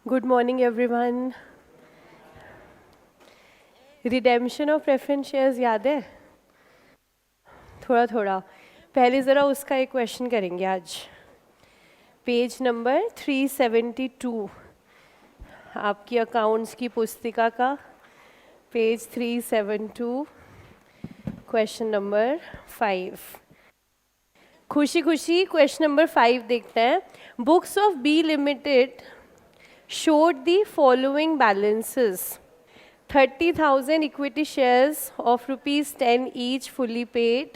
Good morning everyone. Redemption of preference shares याद है? थोड़ा थोड़ा। पहले ज़रा उसका एक क्वेश्चन करेंगे आज। पेज नंबर 372 आपकी अकाउंट्स की पुस्तिका का पेज 372 क्वेश्चन नंबर 5। खुशी खुशी क्वेश्चन नंबर 5 देखते हैं। Books of B limited showed the following balances: 30,000 equity shares of rupees 10 each fully paid,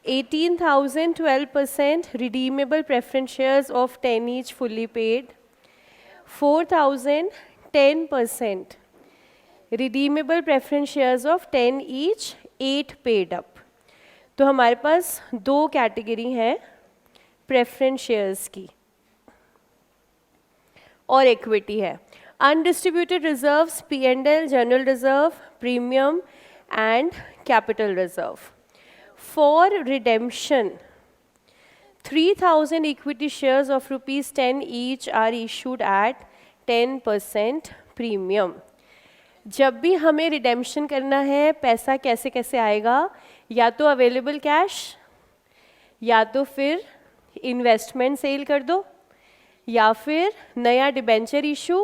18,000 12% redeemable preference shares of 10 each fully paid, 4,000 10% redeemable preference shares of 10 each 8 paid up। तो हमारे पास दो category हैं preference shares की और equity है। Undistributed reserves P&L, general reserve, premium and capital reserve. For redemption 3,000 equity shares of rupees 10 each are issued at 10% premium. जब भी हमें रिडेम्पशन करना है पैसा कैसे कैसे आएगा? या तो अवेलेबल कैश, या तो फिर इन्वेस्टमेंट सेल कर दो, या फिर नया डिबेंचर इशू,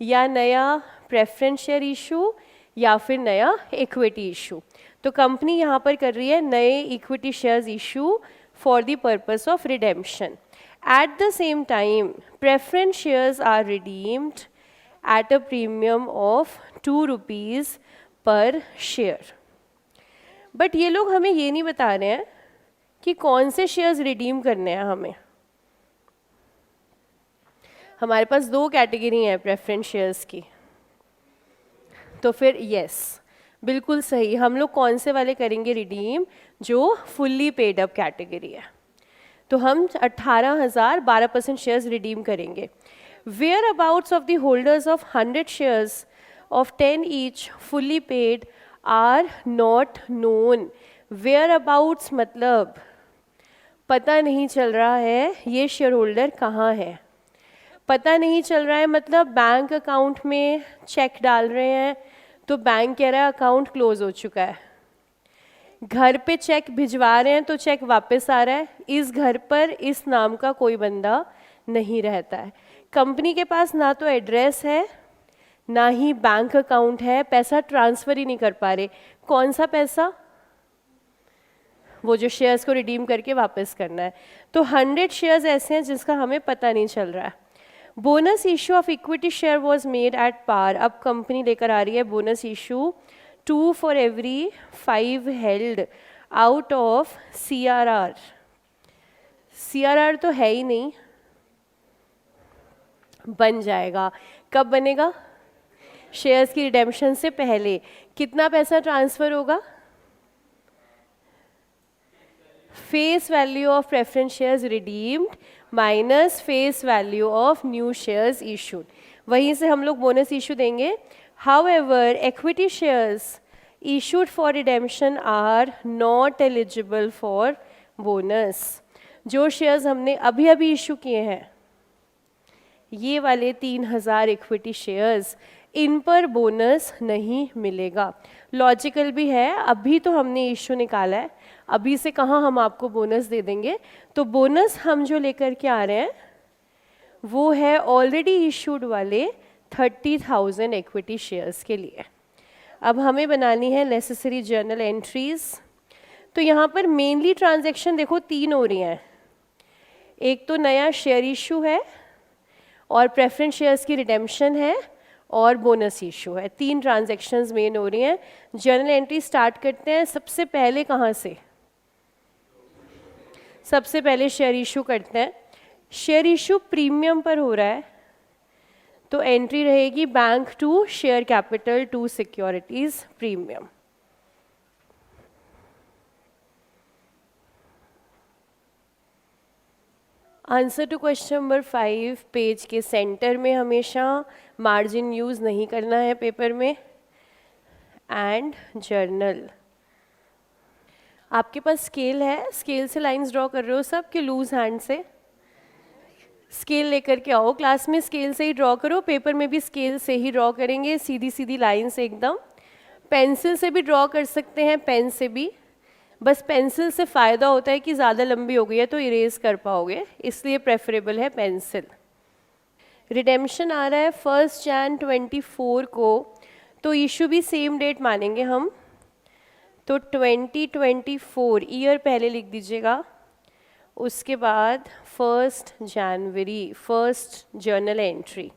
या नया प्रेफरेंस शेयर इशू, या फिर नया इक्विटी इशू। तो कंपनी यहाँ पर कर रही है नए equity shares issue for the purpose of redemption. At the same time preference shares are redeemed at a premium of 2 rupees per share. But ये लोग हमें ये नहीं बता रहे हैं कि कौन से शेयर्स रिडीम करने हैं हमें। हमारे पास दो कैटेगरी हैं प्रेफरेंस शेयर्स की, तो फिर यस बिल्कुल सही, हम लोग कौन से वाले करेंगे रिडीम? जो फुल्ली पेड अप कैटेगरी है। तो हम 18,000 12% शेयर्स रिडीम करेंगे। Whereabouts of the holders of 100 shares of 10 each fully paid are not known. Whereabouts मतलब पता नहीं चल रहा है ये शेयर होल्डर कहाँ है। पता नहीं चल रहा है मतलब बैंक अकाउंट में चेक डाल रहे हैं तो बैंक कह रहा है अकाउंट क्लोज हो चुका है। घर पे चेक भिजवा रहे हैं तो चेक वापस आ रहा है। इस घर पर इस नाम का कोई बंदा नहीं रहता है। कंपनी के पास ना तो एड्रेस है ना ही बैंक अकाउंट है, पैसा ट्रांसफ़र ही नहीं कर पा रहे। कौन सा पैसा? वो जो शेयर्स को रिडीम करके वापस करना है। तो 100 शेयर्स ऐसे हैं जिसका हमें पता नहीं चल रहा है। Bonus issue of equity share was made at par. अब कंपनी लेकर आ रही है bonus issue 2 for every 5 held out of CRR। CRR तो है ही नहीं, बन जाएगा। कब बनेगा? शेयर्स की रिडेम्पशन से पहले। कितना पैसा ट्रांसफ़र होगा? Face value of preference shares redeemed minus face value of new shares issued. वहीं से हम लोग बोनस इशू देंगे। However equity shares issued for redemption are not eligible for bonus. जो शेयर्स हमने अभी अभी इशू किए हैं ये वाले 3,000 इक्विटी शेयर्स, इन पर बोनस नहीं मिलेगा। लॉजिकल भी है, अभी तो हमने इशू निकाला है, अभी से कहाँ हम आपको बोनस दे देंगे। तो बोनस हम जो लेकर के आ रहे हैं वो है ऑलरेडी इशूड वाले 30,000 इक्विटी शेयर्स के लिए। अब हमें बनानी है नेसेसरी जर्नल एंट्रीज। तो यहाँ पर मेनली ट्रांजैक्शन देखो 3 हो रही हैं। एक तो नया शेयर इशू है और प्रेफरेंस शेयर्स की रिडेम्पशन है और बोनस इशू है। 3 ट्रांजैक्शंस मेन हो रही हैं। जर्नल एंट्री स्टार्ट करते हैं। सबसे पहले कहाँ से? सबसे पहले शेयर इशू करते हैं। शेयर इशू प्रीमियम पर हो रहा है तो एंट्री रहेगी bank to share capital to securities premium. Answer to question number 5 page के सेंटर में हमेशा मार्जिन यूज़ नहीं करना है पेपर में। एंड जर्नल आपके पास स्केल है, स्केल से लाइंस ड्रॉ कर रहे हो सब कि लूज हैंड से? स्केल लेकर के आओ, क्लास में स्केल से ही ड्रॉ करो, पेपर में भी स्केल से ही ड्रॉ करेंगे, सीधी सीधी लाइन से एकदम। पेंसिल से भी ड्रॉ कर सकते हैं, पेन से भी, बस पेंसिल से फ़ायदा होता है कि ज़्यादा लंबी हो गई है तो इरेज कर पाओगे, इसलिए प्रेफरेबल है पेंसिल। रिडेम्पशन आ रहा है 1 Jan 24 को, तो इशू भी सेम डेट मानेंगे हम, तो 2024 ईयर पहले लिख दीजिएगा, उसके बाद 1 जनवरी, first journal entry.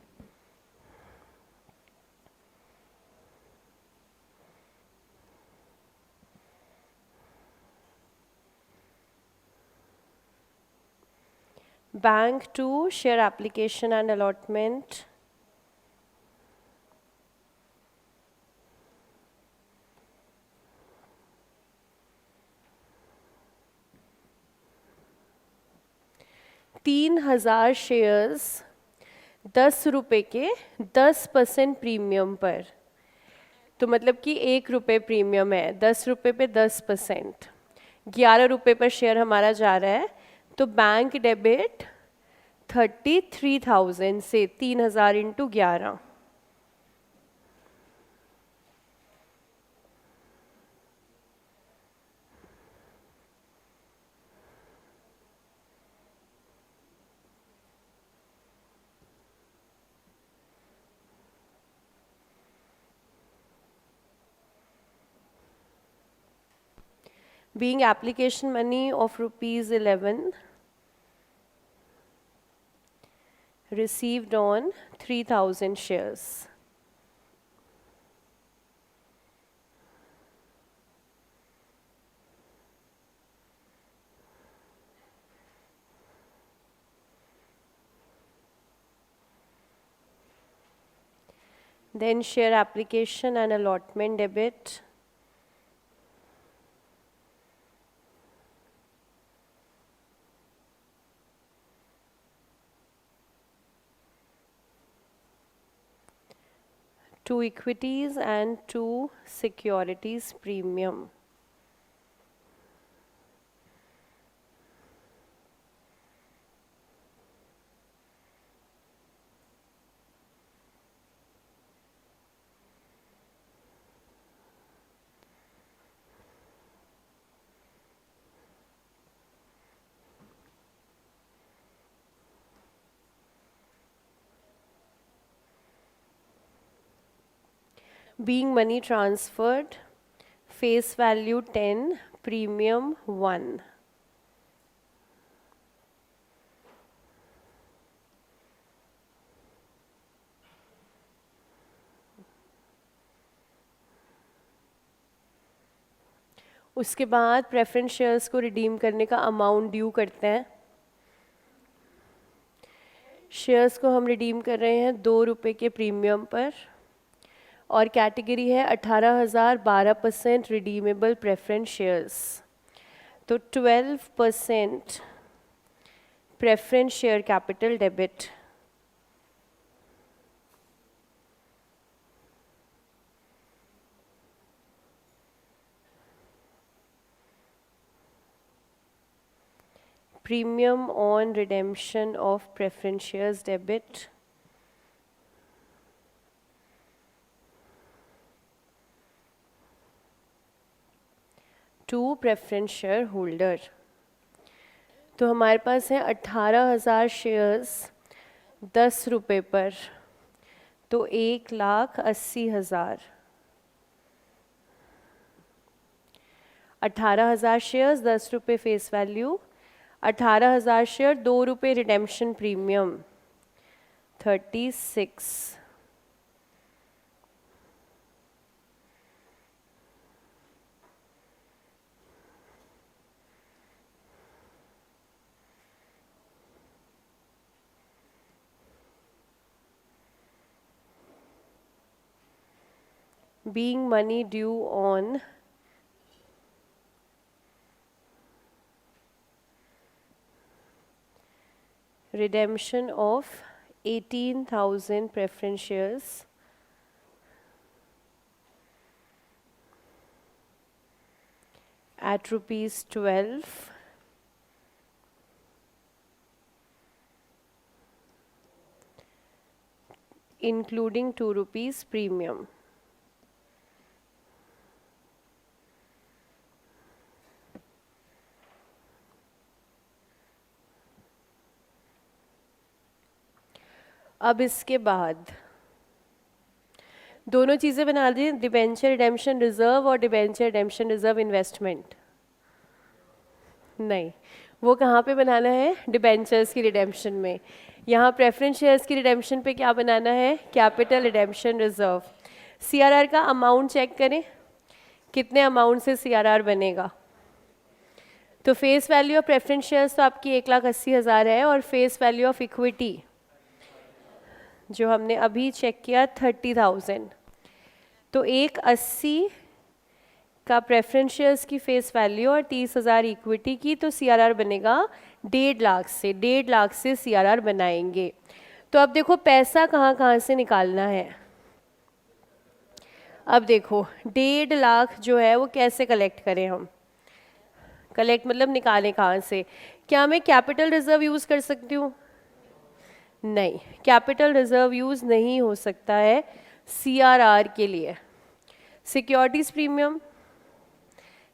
Bank to share application and allotment, तीन 1000 शेयर्स 10 रुपये के 10% प्रीमियम पर, तो मतलब कि 1 रुपये प्रीमियम है, 10 रुपये पे 10%, 11 रुपये पर शेयर हमारा जा रहा है, तो बैंक डेबिट 33,000 से 3000 into 11, being application money of ₹11 received on 3000 shares. Then share application and allotment debit, two equities and two securities premium. Being money transferred, face value 10, premium 1. उसके बाद प्रेफरेंस शेयर्स को redeem करने का amount due करते हैं। Shares को हम redeem कर रहे हैं 2 रुपये के प्रीमियम पर, और कैटेगरी है 18,000 12% रिडीमेबल प्रेफरेंस शेयर्स, तो 12% preference share capital debit. Premium on redemption of preference shares debit, to preference share holder। तो हमारे पास है 18,000 शेयर्स 10 रुपये पर, तो 1,80,000। 18,000 शेयर्स 10 रुपये फेस वैल्यू, 18,000 शेयर 2 रुपये redemption premium, 36। Being money due on redemption of 18,000 preference shares at ₹12, including 2 rupees premium. अब इसके बाद दोनों चीज़ें बना दी, डिबेंचर रिडेम्पशन रिजर्व और डिबेंचर रिडेम्पशन रिजर्व इन्वेस्टमेंट। नहीं, वो कहाँ पे बनाना है? डिबेंचर्स की रिडेम्पशन में। यहाँ प्रेफरेंस शेयर्स की रिडेम्पशन पे क्या बनाना है? Capital redemption reserve. सीआरआर का अमाउंट चेक करें, कितने अमाउंट से सीआरआर बनेगा। तो face value of preference shares तो आपकी 1,80,000 है, और फेस वैल्यू ऑफ इक्विटी जो हमने अभी चेक किया 30,000। तो 1,80 का प्रेफरेंस शेयर्स की फेस वैल्यू और 30,000 इक्विटी की, तो सीआरआर बनेगा 1.5 लाख से। 1.5 लाख से सीआरआर बनाएंगे। तो अब देखो पैसा कहाँ कहाँ से निकालना है। अब देखो 1.5 लाख जो है वो कैसे कलेक्ट करें हम? कलेक्ट मतलब निकालें कहाँ से? क्या मैं कैपिटल रिजर्व यूज़ कर सकती हूँ? नहीं, कैपिटल रिजर्व यूज़ नहीं हो सकता है सीआरआर के लिए। सिक्योरिटीज़ प्रीमियम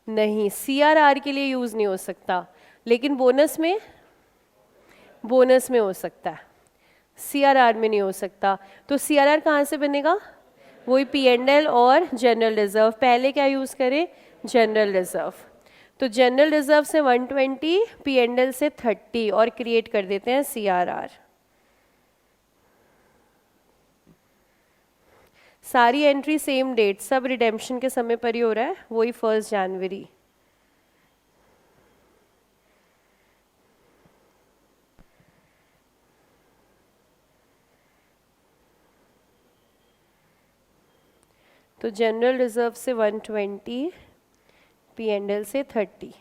नहीं, सीआरआर के लिए यूज़ नहीं हो सकता, लेकिन बोनस में हो सकता है, सीआरआर में नहीं हो सकता। तो सीआरआर कहाँ से बनेगा? वही पीएनएल और जनरल रिजर्व। पहले क्या यूज़ करें? General reserve. तो जनरल रिजर्व से 120, पीएनएल से 30 और क्रिएट कर देते हैं सीआरआर। सारी एंट्री सेम डेट, सब रिडेम्पशन के समय पर ही हो रहा है, वही 1 जनवरी। तो जनरल रिजर्व से 120, पीएनएल से 30।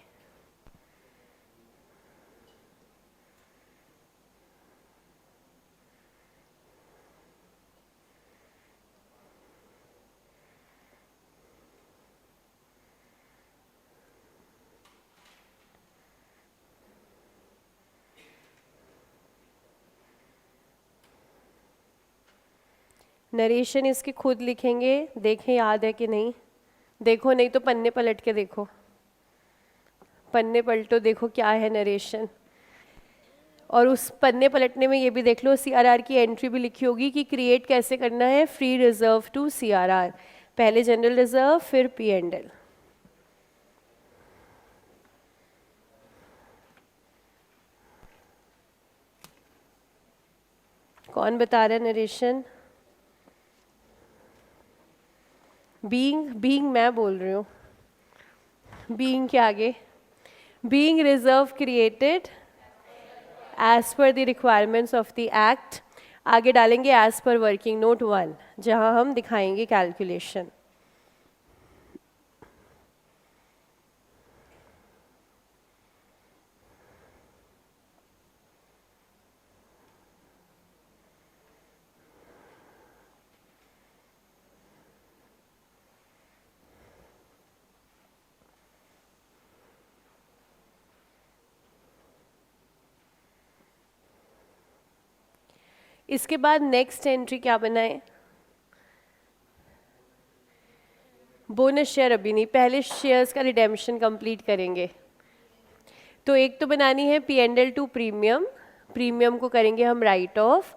नरेशन इसकी खुद लिखेंगे, देखें याद है कि नहीं। देखो नहीं तो पन्ने पलट के देखो, पन्ने पलटो, देखो क्या है नरेशन। और उस पन्ने पलटने में ये भी देख लो सीआरआर की एंट्री भी लिखी होगी कि क्रिएट कैसे करना है फ्री रिजर्व टू सीआरआर। पहले जनरल रिजर्व फिर पीएनएल। कौन बता रहा है नरेशन? बीइंग मैं बोल रही हूँ। बीइंग के आगे being reserve created as per the requirements of the act, आगे डालेंगे एज पर वर्किंग नोट 1 जहाँ हम दिखाएंगे कैलकुलेशन। इसके बाद नेक्स्ट एंट्री क्या बनाए? बोनस शेयर अभी नहीं, पहले शेयर्स का रिडेम्पशन कंप्लीट करेंगे। तो एक तो बनानी है पीएनएल टू प्रीमियम, प्रीमियम को करेंगे हम राइट ऑफ,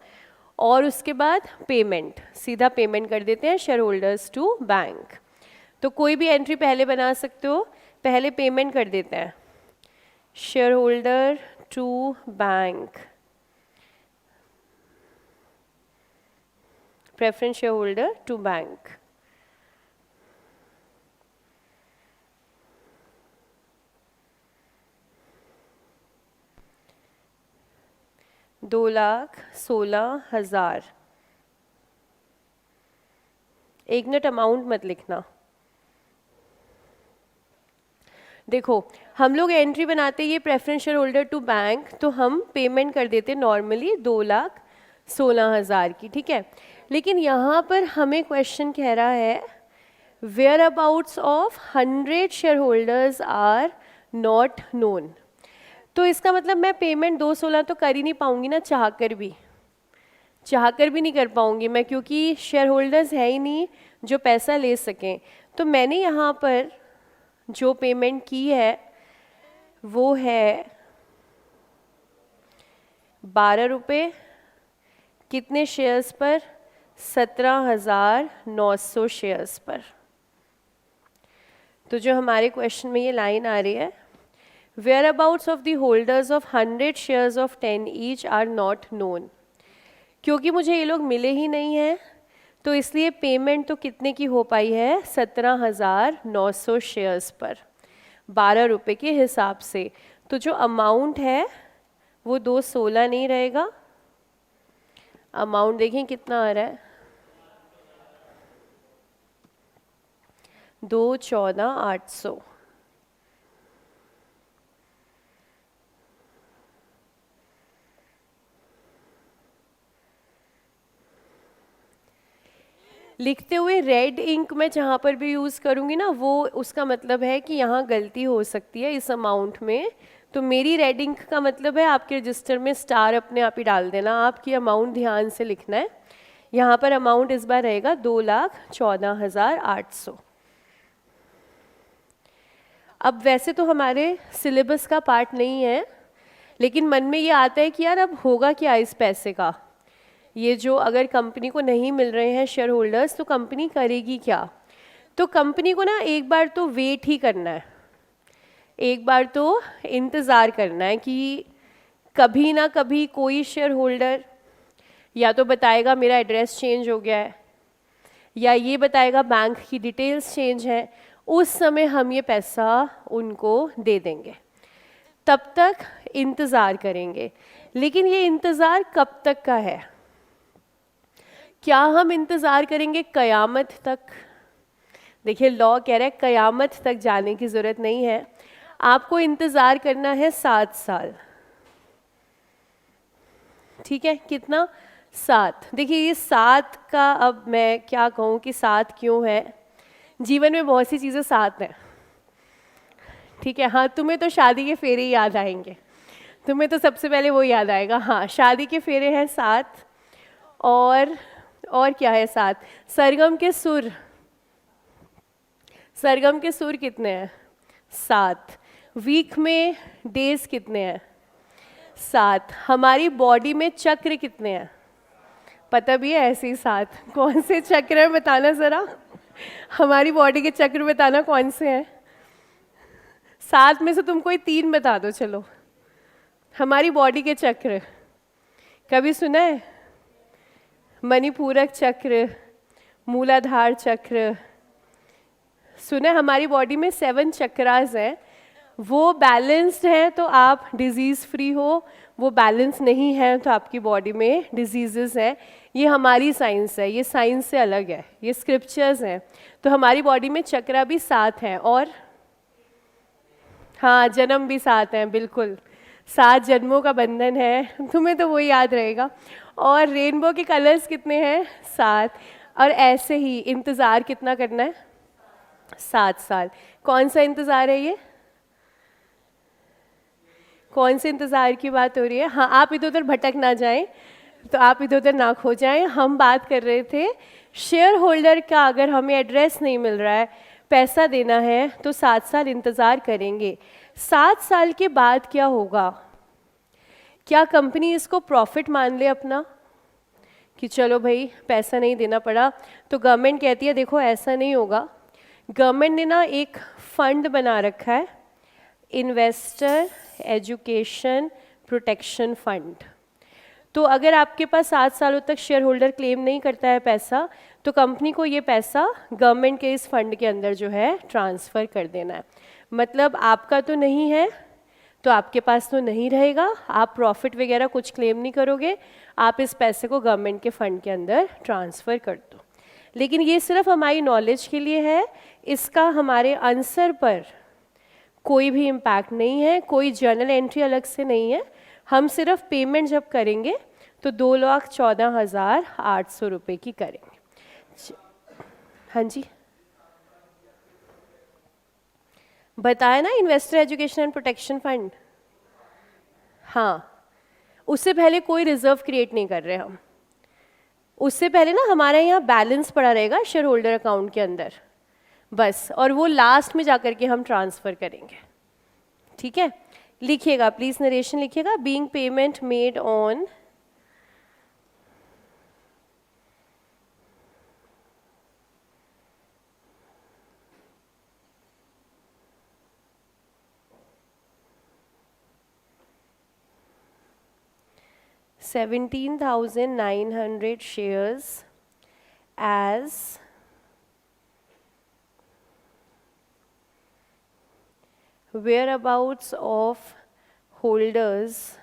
और उसके बाद पेमेंट, सीधा पेमेंट कर देते हैं शेयर होल्डर्स टू बैंक। तो कोई भी एंट्री पहले बना सकते हो, पहले पेमेंट कर देते हैं share holder to bank, preference share holder to bank. दो लाख 16,000। एक मिनट, अमाउंट मत लिखना। देखो हम लोग एंट्री बनाते ये preference share holder to bank, तो हम पेमेंट कर देते नॉर्मली 2,16,000 की, ठीक है। लेकिन यहाँ पर हमें क्वेश्चन कह रहा है whereabouts of 100 share holders are not known. तो इसका मतलब मैं पेमेंट 216 तो कर ही नहीं पाऊंगी ना चाह कर भी, चाहकर भी नहीं कर पाऊंगी मैं, क्योंकि शेयर होल्डर्स है ही नहीं जो पैसा ले सकें। तो मैंने यहाँ पर जो पेमेंट की है वो है 12 रुपये। कितने शेयर्स पर? 17,900 शेयर्स पर। तो जो हमारे क्वेश्चन में ये लाइन आ रही है, whereabouts of the holders of 100 shares of 10 each are not known. क्योंकि मुझे ये लोग मिले ही नहीं हैं, तो इसलिए पेमेंट तो कितने की हो पाई है? 17,900 शेयर्स पर 12 रुपये के हिसाब से। तो जो अमाउंट है वो 216 नहीं रहेगा। अमाउंट देखें कितना आ रहा है, 214,800। लिखते हुए रेड इंक में जहाँ पर भी यूज़ करूँगी ना, वो उसका मतलब है कि यहाँ गलती हो सकती है इस अमाउंट में। तो मेरी रेड इंक का मतलब है आपके रजिस्टर में स्टार अपने आप ही डाल देना, आपकी अमाउंट ध्यान से लिखना है। यहाँ पर अमाउंट इस बार रहेगा 2,14,800। अब वैसे तो हमारे सिलेबस का पार्ट नहीं है, लेकिन मन में ये आता है कि यार अब होगा क्या इस पैसे का। ये जो अगर कंपनी को नहीं मिल रहे हैं शेयर होल्डर्स, तो कंपनी करेगी क्या? तो कंपनी को ना एक बार तो वेट ही करना है, एक बार तो इंतज़ार करना है कि कभी ना कभी कोई शेयर होल्डर या तो बताएगा मेरा एड्रेस चेंज हो गया है, या ये बताएगा बैंक की डिटेल्स चेंज है, उस समय हम ये पैसा उनको दे देंगे। तब तक इंतज़ार करेंगे। लेकिन ये इंतज़ार कब तक का है? क्या हम इंतज़ार करेंगे क़यामत तक? देखिए लॉ कह रहा है क़यामत तक जाने की ज़रूरत नहीं है, आपको इंतज़ार करना है 7 साल। ठीक है, कितना? 7। देखिए ये 7 का अब मैं क्या कहूँ कि 7 क्यों है, जीवन में बहुत सी चीज़ें 7 हैं। ठीक है, हाँ तुम्हें तो शादी के फेरे ही याद आएंगे, तुम्हें तो सबसे पहले वो याद आएगा। हाँ शादी के फेरे हैं 7, और क्या है 7? सरगम के सुर, सरगम के सुर कितने हैं? 7। वीक में डेज कितने हैं? 7। हमारी बॉडी में चक्र कितने हैं? पता भी है ऐसे ही 7। कौन से चक्र हैं बताना ज़रा, हमारी बॉडी के चक्र बताना कौन से हैं? 7 में से तुम कोई 3 बता दो चलो। हमारी बॉडी के चक्र कभी सुना है? मणिपूरक चक्र, मूलाधार चक्र सुना है? हमारी बॉडी में 7 चक्रास हैं, वो बैलेंस्ड हैं तो आप डिजीज़ फ्री हो, वो बैलेंस नहीं है तो आपकी बॉडी में डिजीज़ेस हैं। ये हमारी साइंस है, ये साइंस से अलग है, ये स्क्रिप्चर्स हैं। तो हमारी बॉडी में चक्रा भी 7 हैं, और हाँ जन्म भी 7 हैं, बिल्कुल 7 जन्मों का बंधन है, तुम्हें तो वो याद रहेगा। और रेनबो के कलर्स कितने हैं? 7। और ऐसे ही इंतज़ार कितना करना है? 7 साल। कौन सा इंतज़ार है ये? कौन से इंतज़ार की बात हो रही है? हाँ आप इधर उधर भटक ना जाएं, तो आप इधर उधर ना खो जाएं। हम बात कर रहे थे शेयर होल्डर का, अगर हमें एड्रेस नहीं मिल रहा है, पैसा देना है, तो 7 साल इंतज़ार करेंगे। 7 साल के बाद क्या होगा? क्या कंपनी इसको प्रॉफिट मान ले अपना कि चलो भाई पैसा नहीं देना पड़ा? तो गवर्नमेंट कहती है देखो ऐसा नहीं होगा। गवर्नमेंट ने ना एक फंड बना रखा है, इन्वेस्टर एजुकेशन प्रोटेक्शन फंड। तो अगर आपके पास 7 सालों तक शेयर होल्डर क्लेम नहीं करता है पैसा, तो कंपनी को ये पैसा गवर्नमेंट के इस फंड के अंदर जो है ट्रांसफ़र कर देना है। मतलब आपका तो नहीं है तो आपके पास तो नहीं रहेगा, आप प्रॉफिट वगैरह कुछ क्लेम नहीं करोगे, आप इस पैसे को गवर्नमेंट के फंड के अंदर ट्रांसफ़र कर दो। लेकिन ये सिर्फ हमारी नॉलेज के लिए है, इसका हमारे आंसर पर कोई भी इम्पैक्ट नहीं है, कोई जर्नल एंट्री अलग से नहीं है। हम सिर्फ पेमेंट जब करेंगे तो 2,14,800 रुपये की करेंगे। हाँ जी बताया ना, investor education and protection fund. हाँ उससे पहले कोई रिजर्व क्रिएट नहीं कर रहे हम, उससे पहले ना हमारा यहाँ बैलेंस पड़ा रहेगा शेयर होल्डर अकाउंट के अंदर बस, और वो लास्ट में जाकर के हम ट्रांसफ़र करेंगे। ठीक है, लिखिएगा प्लीज़, नरेशन लिखिएगा। Being payment made on $17,900 shares as whereabouts of holders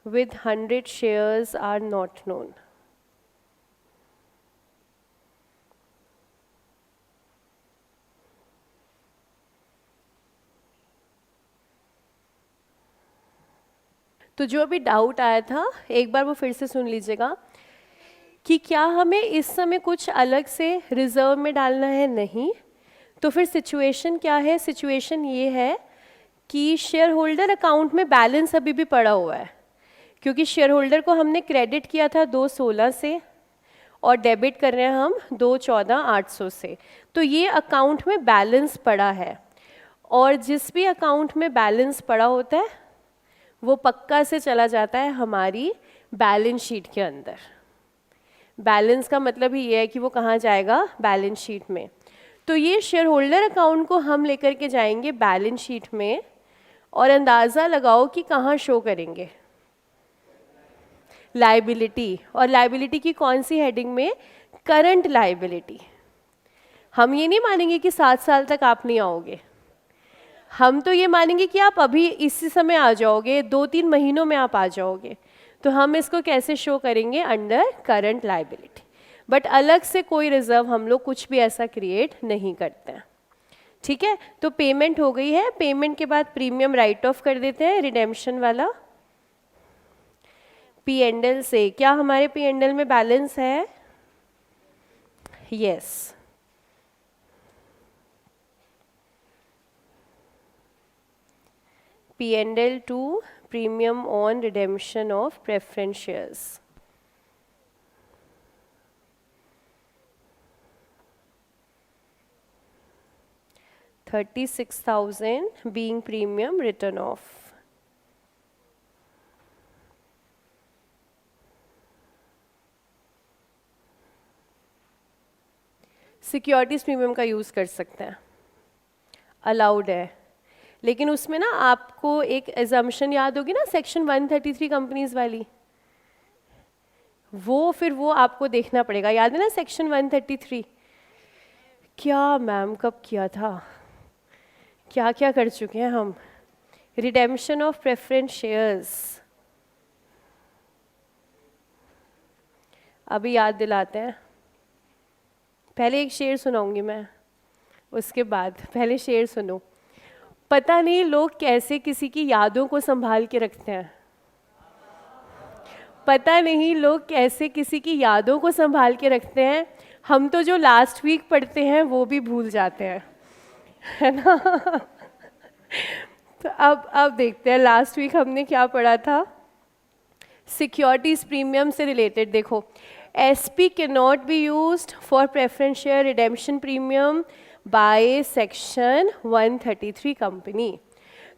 with 100 shares are not known. तो जो अभी डाउट आया था एक बार वो फिर से सुन लीजिएगा कि क्या हमें इस समय कुछ अलग से रिजर्व में डालना है, नहीं। तो फिर सिचुएशन क्या है, सिचुएशन ये है कि शेयर होल्डर अकाउंट में बैलेंस अभी भी पड़ा हुआ है, क्योंकि शेयर होल्डर को हमने क्रेडिट किया था 2/16 से और डेबिट कर रहे हैं हम 2/14/800 से। तो ये अकाउंट में बैलेंस पड़ा है, और जिस भी अकाउंट में बैलेंस पड़ा होता है वो पक्का से चला जाता है हमारी बैलेंस शीट के अंदर। बैलेंस का मतलब ही ये है कि वो कहाँ जाएगा, बैलेंस शीट में। तो ये शेयर होल्डर अकाउंट को हम लेकर के जाएंगे बैलेंस शीट में, और अंदाज़ा लगाओ कि कहाँ शो करेंगे, लायबिलिटी। और लायबिलिटी की कौन सी हेडिंग में, करंट लायबिलिटी। हम ये नहीं मानेंगे कि 7 साल तक आप नहीं आओगे, हम तो ये मानेंगे कि आप अभी इसी समय आ जाओगे, 2-3 महीनों में आप आ जाओगे। तो हम इसको कैसे शो करेंगे, अंडर करंट लायबिलिटी। बट अलग से कोई रिजर्व हम लोग कुछ भी ऐसा क्रिएट नहीं करते हैं। ठीक है, तो पेमेंट हो गई है। पेमेंट के बाद प्रीमियम राइट ऑफ कर देते हैं, रिडेम्पशन वाला। P&L से क्या हमारे P&L में बैलेंस है, yes. P&L to premium on redemption of preference shares. $36,000 being premium written off. Securities premium का यूज़ कर सकते हैं, अलाउड है, लेकिन उसमें ना आपको एक एजम्पशन याद होगी ना, सेक्शन 133 कंपनीज वाली, वो आपको देखना पड़ेगा। याद है ना सेक्शन 133? क्या मैम कब किया था, क्या क्या कर चुके हैं हम। रिडेम्पशन ऑफ प्रेफरेंस शेयर्स, अभी याद दिलाते हैं। पहले एक शेर सुनाऊंगी मैं, उसके बाद पहले शेर सुनो। पता नहीं लोग कैसे किसी की यादों को संभाल के रखते हैं, पता नहीं लोग कैसे किसी की यादों को संभाल के रखते हैं। हम तो जो लास्ट वीक पढ़ते हैं वो भी भूल जाते हैं, है ना। तो अब देखते हैं लास्ट वीक हमने क्या पढ़ा था। सिक्योरिटीज प्रीमियम से रिलेटेड देखो, SP cannot be used for preference share redemption premium by section 133 company.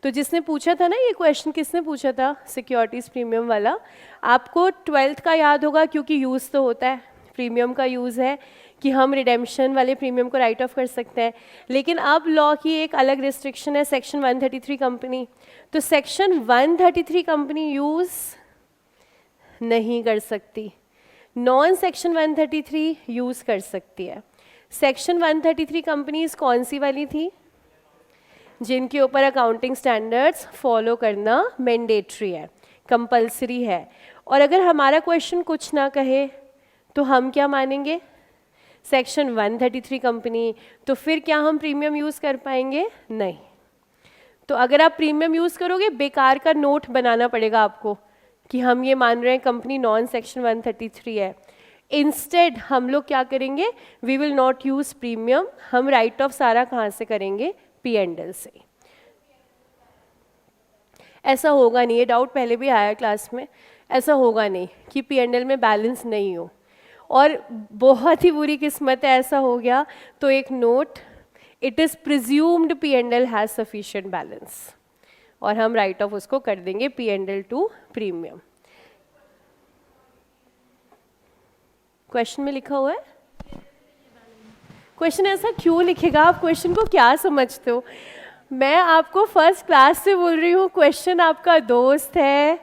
तो जिसने पूछा था ना ये क्वेश्चन, किसने पूछा था, सिक्योरिटीज प्रीमियम वाला। आपको 12th का याद होगा, क्योंकि यूज़ तो होता है, प्रीमियम का यूज़ है कि हम रिडेम्पशन वाले प्रीमियम को राइट ऑफ कर सकते हैं। लेकिन अब लॉ की एक अलग रिस्ट्रिक्शन है, सेक्शन 133 कंपनी। तो सेक्शन 133 कंपनी यूज़ नहीं कर सकती, नॉन सेक्शन 133 यूज़ कर सकती है। सेक्शन 133 कंपनीज कौन सी वाली थी, जिनके ऊपर अकाउंटिंग स्टैंडर्ड्स फॉलो करना मैंडेटरी है, कंपलसरी है। और अगर हमारा क्वेश्चन कुछ ना कहे तो हम क्या मानेंगे, सेक्शन 133 कंपनी। तो फिर क्या हम प्रीमियम यूज़ कर पाएंगे, नहीं। तो अगर आप प्रीमियम यूज़ करोगे, बेकार का नोट बनाना पड़ेगा आपको कि हम ये मान रहे हैं कंपनी नॉन सेक्शन 133 है। इंस्टेड हम लोग क्या करेंगे, we will not use premium, हम राइट ऑफ सारा कहाँ से करेंगे, P&L से। ऐसा होगा नहीं, ये डाउट पहले भी आया क्लास में, ऐसा होगा नहीं कि P&L में बैलेंस नहीं हो, और बहुत ही बुरी किस्मत है ऐसा हो गया तो एक note, it is presumed P&L has sufficient balance, और हम राइट ऑफ उसको कर देंगे P&L टू प्रीमियम। क्वेश्चन में लिखा हुआ है, क्वेश्चन ऐसा क्यों लिखेगा? आप क्वेश्चन को क्या समझते हो? मैं आपको फर्स्ट क्लास से बोल रही हूँ, क्वेश्चन आपका दोस्त है,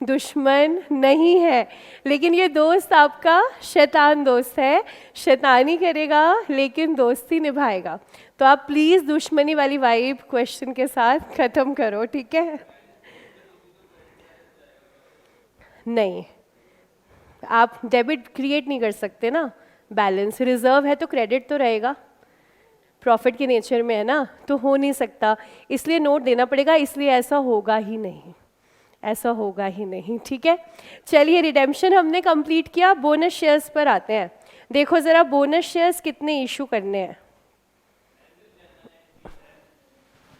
दुश्मन नहीं है, लेकिन ये दोस्त आपका शैतान दोस्त है, शैतानी करेगा लेकिन दोस्ती निभाएगा। तो आप प्लीज़ दुश्मनी वाली वाइब क्वेश्चन के साथ ख़त्म करो, ठीक है? नहीं, आप डेबिट क्रिएट नहीं कर सकते ना, बैलेंस रिजर्व है तो क्रेडिट तो रहेगा, प्रॉफिट के नेचर में है ना, तो हो नहीं सकता, इसलिए नोट देना पड़ेगा, इसलिए ऐसा होगा ही नहीं, ऐसा होगा ही नहीं, ठीक है? चलिए रिडेम्पशन हमने कंप्लीट किया, बोनस शेयर्स पर आते हैं। देखो ज़रा बोनस शेयर्स कितने इशू करने हैं।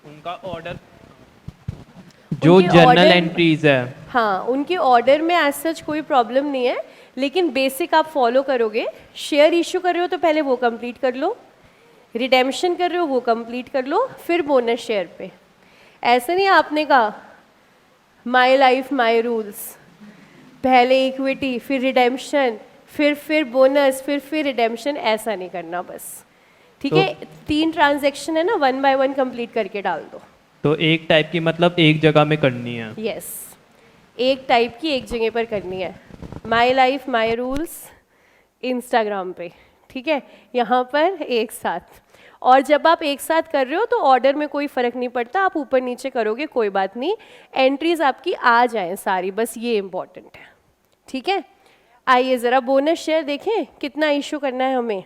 उनका ऑर्डर जो जर्नल एंट्रीज है, हाँ उनके ऑर्डर में एज सच कोई प्रॉब्लम नहीं है, लेकिन बेसिक आप फॉलो करोगे। शेयर इशू कर रहे हो तो पहले वो कंप्लीट कर लो, रिडेम्पशन कर रहे हो वो कंप्लीट कर लो, फिर बोनस शेयर पे। ऐसे नहीं आपने कहा माय लाइफ माय रूल्स, पहले इक्विटी फिर रिडेम्पशन फिर बोनस फिर रिडेम्पशन, ऐसा नहीं करना बस, ठीक है? 3 ट्रांजैक्शन है ना, 1 बाय 1 कंप्लीट करके डाल दो। तो एक टाइप की मतलब एक जगह में करनी है। यस, एक टाइप की एक जगह पर करनी है, my life my rules Instagram पे, ठीक है? यहाँ पर एक साथ, और जब आप एक साथ कर रहे हो तो ऑर्डर में कोई फ़र्क नहीं पड़ता, आप ऊपर नीचे करोगे कोई बात नहीं, एंट्रीज आपकी आ जाएं सारी, बस ये इम्पॉर्टेंट है, ठीक है? आइए ज़रा बोनस शेयर देखें कितना इशू करना है हमें।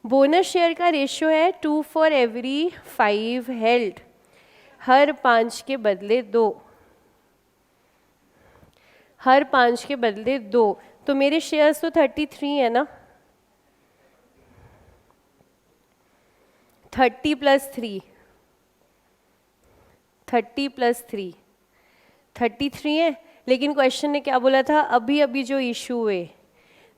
बोनस शेयर का रेशियो है 2 फॉर एवरी 5 हेल्ड, हर 5 के बदले 2, हर 5 के बदले 2, तो मेरे शेयर्स तो 33 है ना, 30 + 3, 30 + 3 33 है, लेकिन क्वेश्चन ने क्या बोला था, अभी अभी जो इशू हुए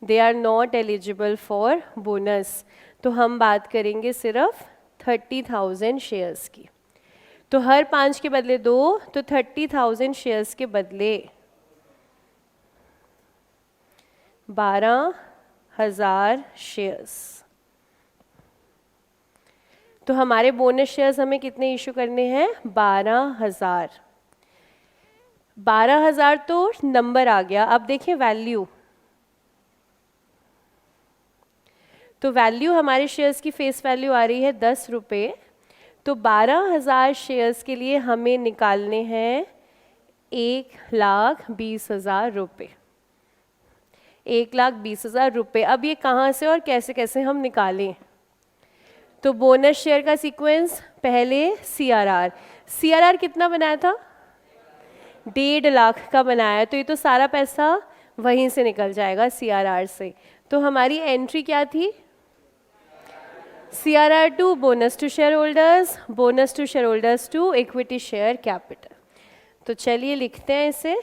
they are not eligible for bonus, तो हम बात करेंगे सिर्फ 30,000 शेयर्स की। तो हर 5 के बदले 2, तो 30,000 शेयर्स के बदले 12,000 शेयर्स। तो हमारे बोनस शेयर्स हमें कितने इशू करने हैं? 12,000। 12,000 तो नंबर आ गया, अब देखिए वैल्यू, तो वैल्यू हमारे शेयर्स की फेस वैल्यू आ रही है 10 रुपये, तो 12,000 शेयर्स के लिए हमें निकालने हैं 1,20,000 रुपये, 1,20,000 रुपये। अब ये कहाँ से और कैसे कैसे हम निकालें? तो बोनस शेयर का सीक्वेंस, पहले CRR कितना बनाया था? 1.5 लाख का बनाया, तो ये तो सारा पैसा वहीं से निकल जाएगा CRR से। तो हमारी एंट्री क्या थी? CRR टू bonus to share holders, bonus to share holders to equity share capital. तो चलिए लिखते हैं इसे,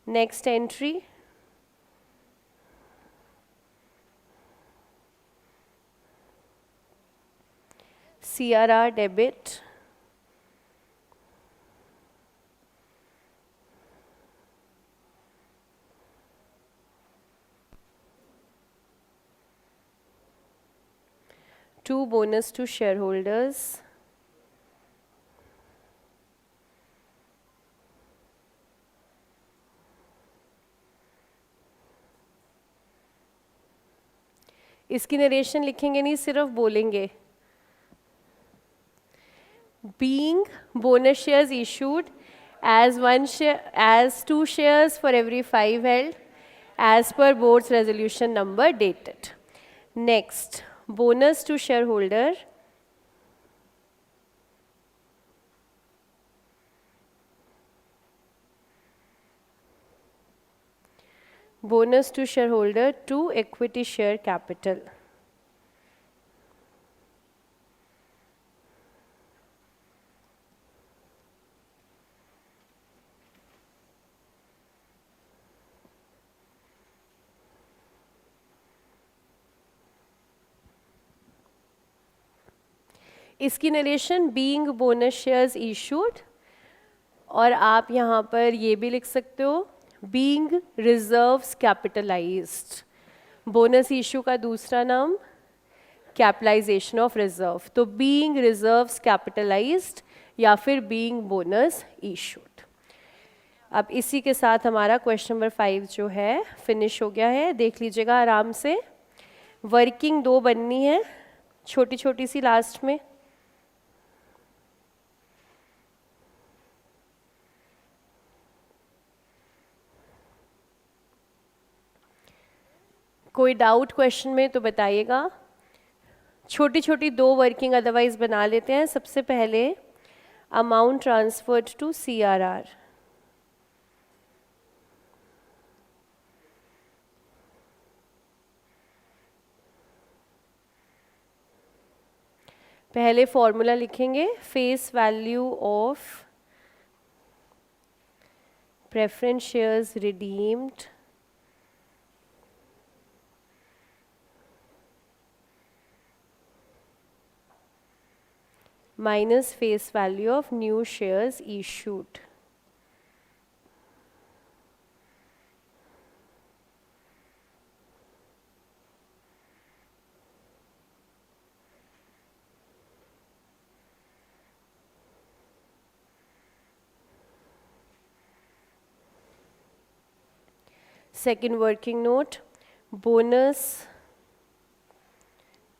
next entry, CRR debit, to bonus to shareholders, इसकी नरेशन लिखेंगे नहीं, सिर्फ बोलेंगे being bonus shares issued as 2 shares for every 5 held as per board's resolution number dated. Next, bonus to shareholder, bonus to shareholder to equity share capital. इसकी narration being bonus shares issued, और आप यहाँ पर ये भी लिख सकते हो being reserves capitalised. Bonus issue का दूसरा नाम कैपिटलाइजेशन ऑफ रिजर्व, तो बीइंग रिजर्व्स कैपिटलाइज्ड या फिर बीइंग बोनस इशूड। अब इसी के साथ हमारा क्वेश्चन नंबर 5 जो है फिनिश हो गया है। देख लीजिएगा आराम से, वर्किंग 2 बननी है छोटी छोटी सी लास्ट में। कोई डाउट क्वेश्चन में तो बताइएगा। छोटी छोटी 2 वर्किंग अदरवाइज बना लेते हैं। सबसे पहले अमाउंट ट्रांसफर्ड टू CRR, पहले फॉर्मूला लिखेंगे face value of preference shares redeemed minus face value of new shares issued. Second working note, bonus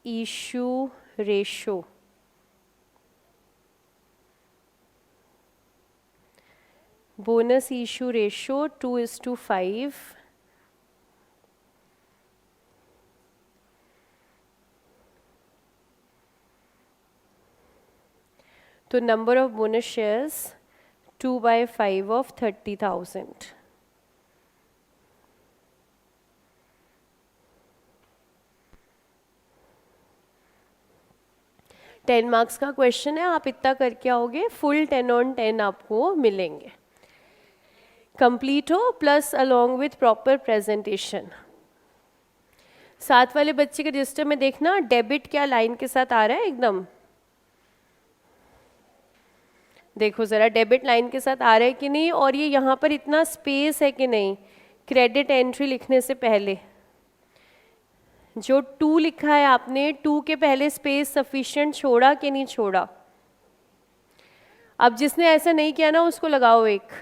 issue ratio. Bonus issue ratio 2:5. तो number of bonus shares 2/5 of 30,000. Ten marks का question है, आप इतना करके आओगे, full 10 on 10 आपको मिलेंगे। Complete हो plus along with proper presentation. साथ वाले बच्चे के रजिस्टर में देखना डेबिट क्या लाइन के साथ आ रहा है एकदम, देखो ज़रा डेबिट लाइन के साथ आ रहा है कि नहीं, और ये यहाँ पर इतना स्पेस है कि नहीं क्रेडिट एंट्री लिखने से पहले। जो 2 लिखा है आपने, 2 के पहले स्पेस सफिशिएंट छोड़ा कि नहीं छोड़ा। अब जिसने ऐसा नहीं किया ना उसको लगाओ एक,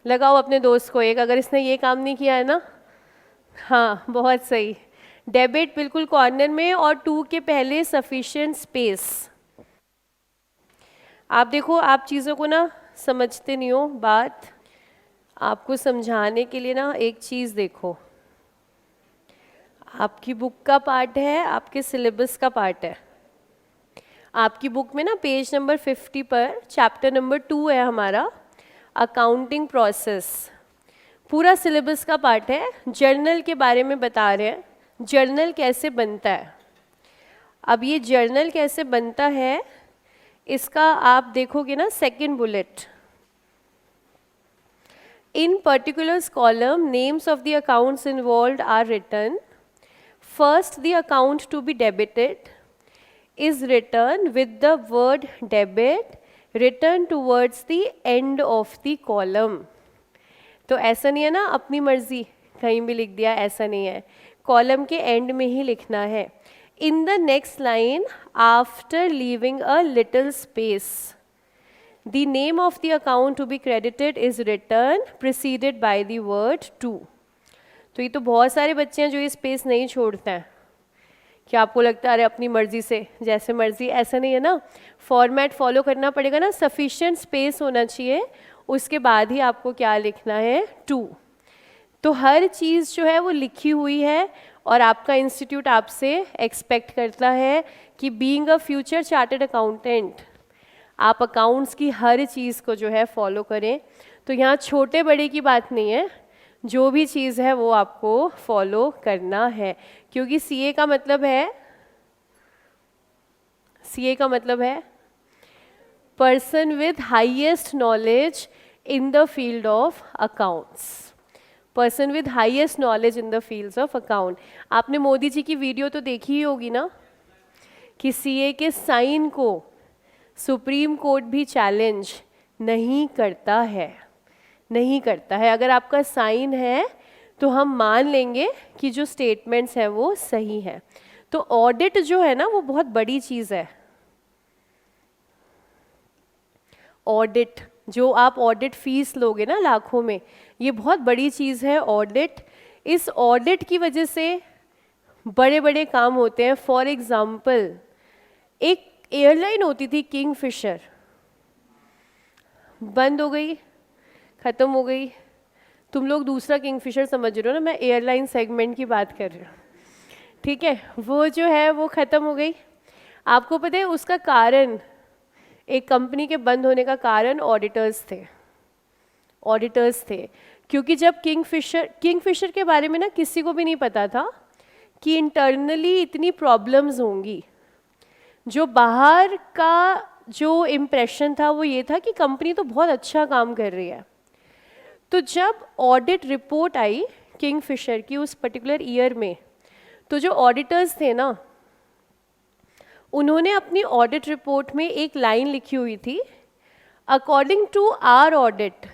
लगाओ अपने दोस्त को एक, अगर इसने ये काम नहीं किया है ना। हाँ बहुत सही, डेबिट बिल्कुल कॉर्नर में और 2 के पहले सफिशिएंट स्पेस। आप देखो, आप चीज़ों को ना समझते नहीं हो, बात आपको समझाने के लिए ना एक चीज़ देखो, आपकी बुक का पार्ट है, आपके सिलेबस का पार्ट है। आपकी बुक में ना पेज नंबर 50 पर चैप्टर नंबर 2 है हमारा अकाउंटिंग प्रोसेस, पूरा सिलेबस का पार्ट है। जर्नल के बारे में बता रहे हैं, जर्नल कैसे बनता है। अब ये जर्नल कैसे बनता है इसका आप देखोगे ना second bullet, in particulars column names of the accounts involved are written. First the account to be debited is written with the word debit written towards the end of the column। तो ऐसा नहीं है ना अपनी मर्जी कहीं भी लिख दिया, ऐसा नहीं है, कॉलम के एंड में ही लिखना है। In the next line after leaving a little space the name of the account to be credited is written preceded by the word to. तो ये तो बहुत सारे बच्चे हैं जो ये स्पेस नहीं छोड़ते हैं। क्या आपको लगता है अरे अपनी मर्जी से जैसे मर्जी, ऐसा नहीं है ना, फॉर्मेट फॉलो करना पड़ेगा ना, सफिशिएंट स्पेस होना चाहिए, उसके बाद ही आपको क्या लिखना है, टू। तो हर चीज़ जो है वो लिखी हुई है और आपका इंस्टीट्यूट आपसे एक्सपेक्ट करता है कि being a future chartered accountant आप अकाउंट्स की हर चीज़ को जो है फॉलो करें। तो यहाँ छोटे बड़े की बात नहीं है, जो भी चीज़ है वो आपको फॉलो करना है, क्योंकि सीए का मतलब है, सीए का मतलब है person with highest knowledge in the field of accounts, person with highest knowledge in the fields of account. आपने मोदी जी की वीडियो तो देखी ही होगी ना, कि सीए के साइन को सुप्रीम कोर्ट भी चैलेंज नहीं करता है, नहीं करता है। अगर आपका साइन है तो हम मान लेंगे कि जो स्टेटमेंट्स हैं वो सही हैं। तो ऑडिट जो है ना वो बहुत बड़ी चीज़ है। ऑडिट जो आप ऑडिट फीस लोगे ना लाखों में, ये बहुत बड़ी चीज़ है ऑडिट। इस ऑडिट की वजह से बड़े बड़े काम होते हैं। फॉर एग्जाम्पल एक एयरलाइन होती थी किंगफिशर, बंद हो गई, ख़त्म हो गई। तुम लोग दूसरा किंगफिशर समझ रहे हो ना, मैं एयरलाइन सेगमेंट की बात कर रही हूँ, ठीक है। वो जो है वो ख़त्म हो गई। आपको पता है उसका कारण, एक कंपनी के बंद होने का कारण ऑडिटर्स थे, ऑडिटर्स थे। क्योंकि जब किंगफिशर के बारे में ना किसी को भी नहीं पता था कि इंटरनली इतनी प्रॉब्लम्स होंगी। जो बाहर का जो इम्प्रेशन था वो ये था कि कंपनी तो बहुत अच्छा काम कर रही है। तो जब ऑडिट रिपोर्ट आई किंगफिशर की उस पर्टिकुलर ईयर में, तो जो ऑडिटर्स थे ना, उन्होंने अपनी ऑडिट रिपोर्ट में एक लाइन लिखी हुई थी, according to our audit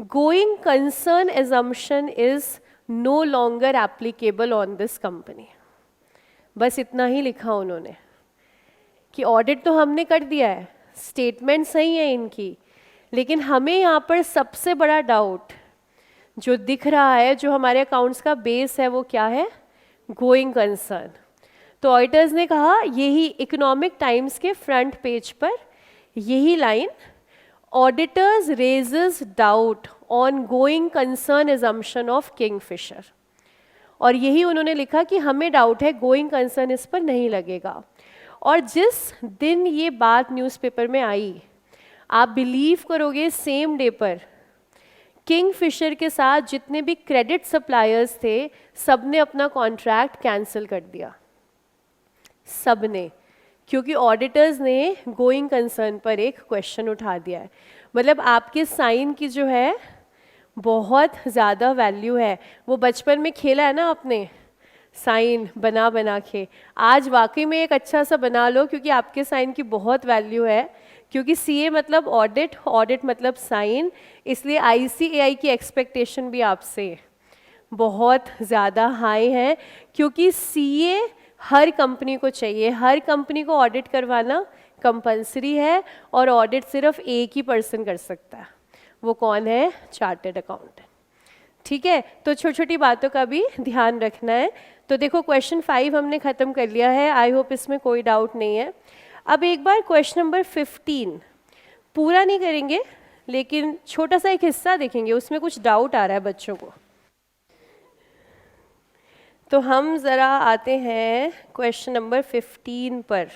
going concern assumption is no longer applicable on this company. बस इतना ही लिखा उन्होंने कि ऑडिट तो हमने कर दिया है, स्टेटमेंट सही है इनकी, लेकिन हमें यहाँ पर सबसे बड़ा डाउट जो दिख रहा है, जो हमारे अकाउंट्स का बेस है, वो क्या है, गोइंग कंसर्न। तो ऑडिटर्स ने कहा, यही इकोनॉमिक टाइम्स के फ्रंट पेज पर यही line, auditors raises doubt on going concern assumption of Kingfisher, और यही उन्होंने लिखा कि हमें डाउट है, गोइंग कंसर्न इस पर नहीं लगेगा। और जिस दिन ये बात न्यूज़पेपर में आई, आप बिलीव करोगे सेम डे पर किंगफिशर के साथ जितने भी क्रेडिट सप्लायर्स थे सब ने अपना कॉन्ट्रैक्ट कैंसिल कर दिया, सब ने, क्योंकि ऑडिटर्स ने गोइंग कंसर्न पर एक क्वेश्चन उठा दिया है। मतलब आपके साइन की जो है बहुत ज़्यादा वैल्यू है। वो बचपन में खेला है ना आपने, साइन बना बना के, आज वाकई में एक अच्छा सा बना लो, क्योंकि आपके साइन की बहुत वैल्यू है। क्योंकि सीए मतलब ऑडिट, ऑडिट मतलब साइन, इसलिए आईसीएआई की एक्सपेक्टेशन भी आपसे बहुत ज़्यादा हाई है। क्योंकि सीए हर कंपनी को चाहिए, हर कंपनी को ऑडिट करवाना कंपलसरी है, और ऑडिट सिर्फ एक ही पर्सन कर सकता है, वो कौन है, चार्टर्ड अकाउंटेंट, ठीक है। तो छोटी छोटी बातों का भी ध्यान रखना है। तो देखो क्वेश्चन 5 हमने ख़त्म कर लिया है, आई होप इसमें कोई डाउट नहीं है। अब एक बार क्वेश्चन नंबर 15 पूरा नहीं करेंगे, लेकिन छोटा सा एक हिस्सा देखेंगे, उसमें कुछ डाउट आ रहा है बच्चों को। तो हम ज़रा आते हैं क्वेश्चन नंबर 15 पर।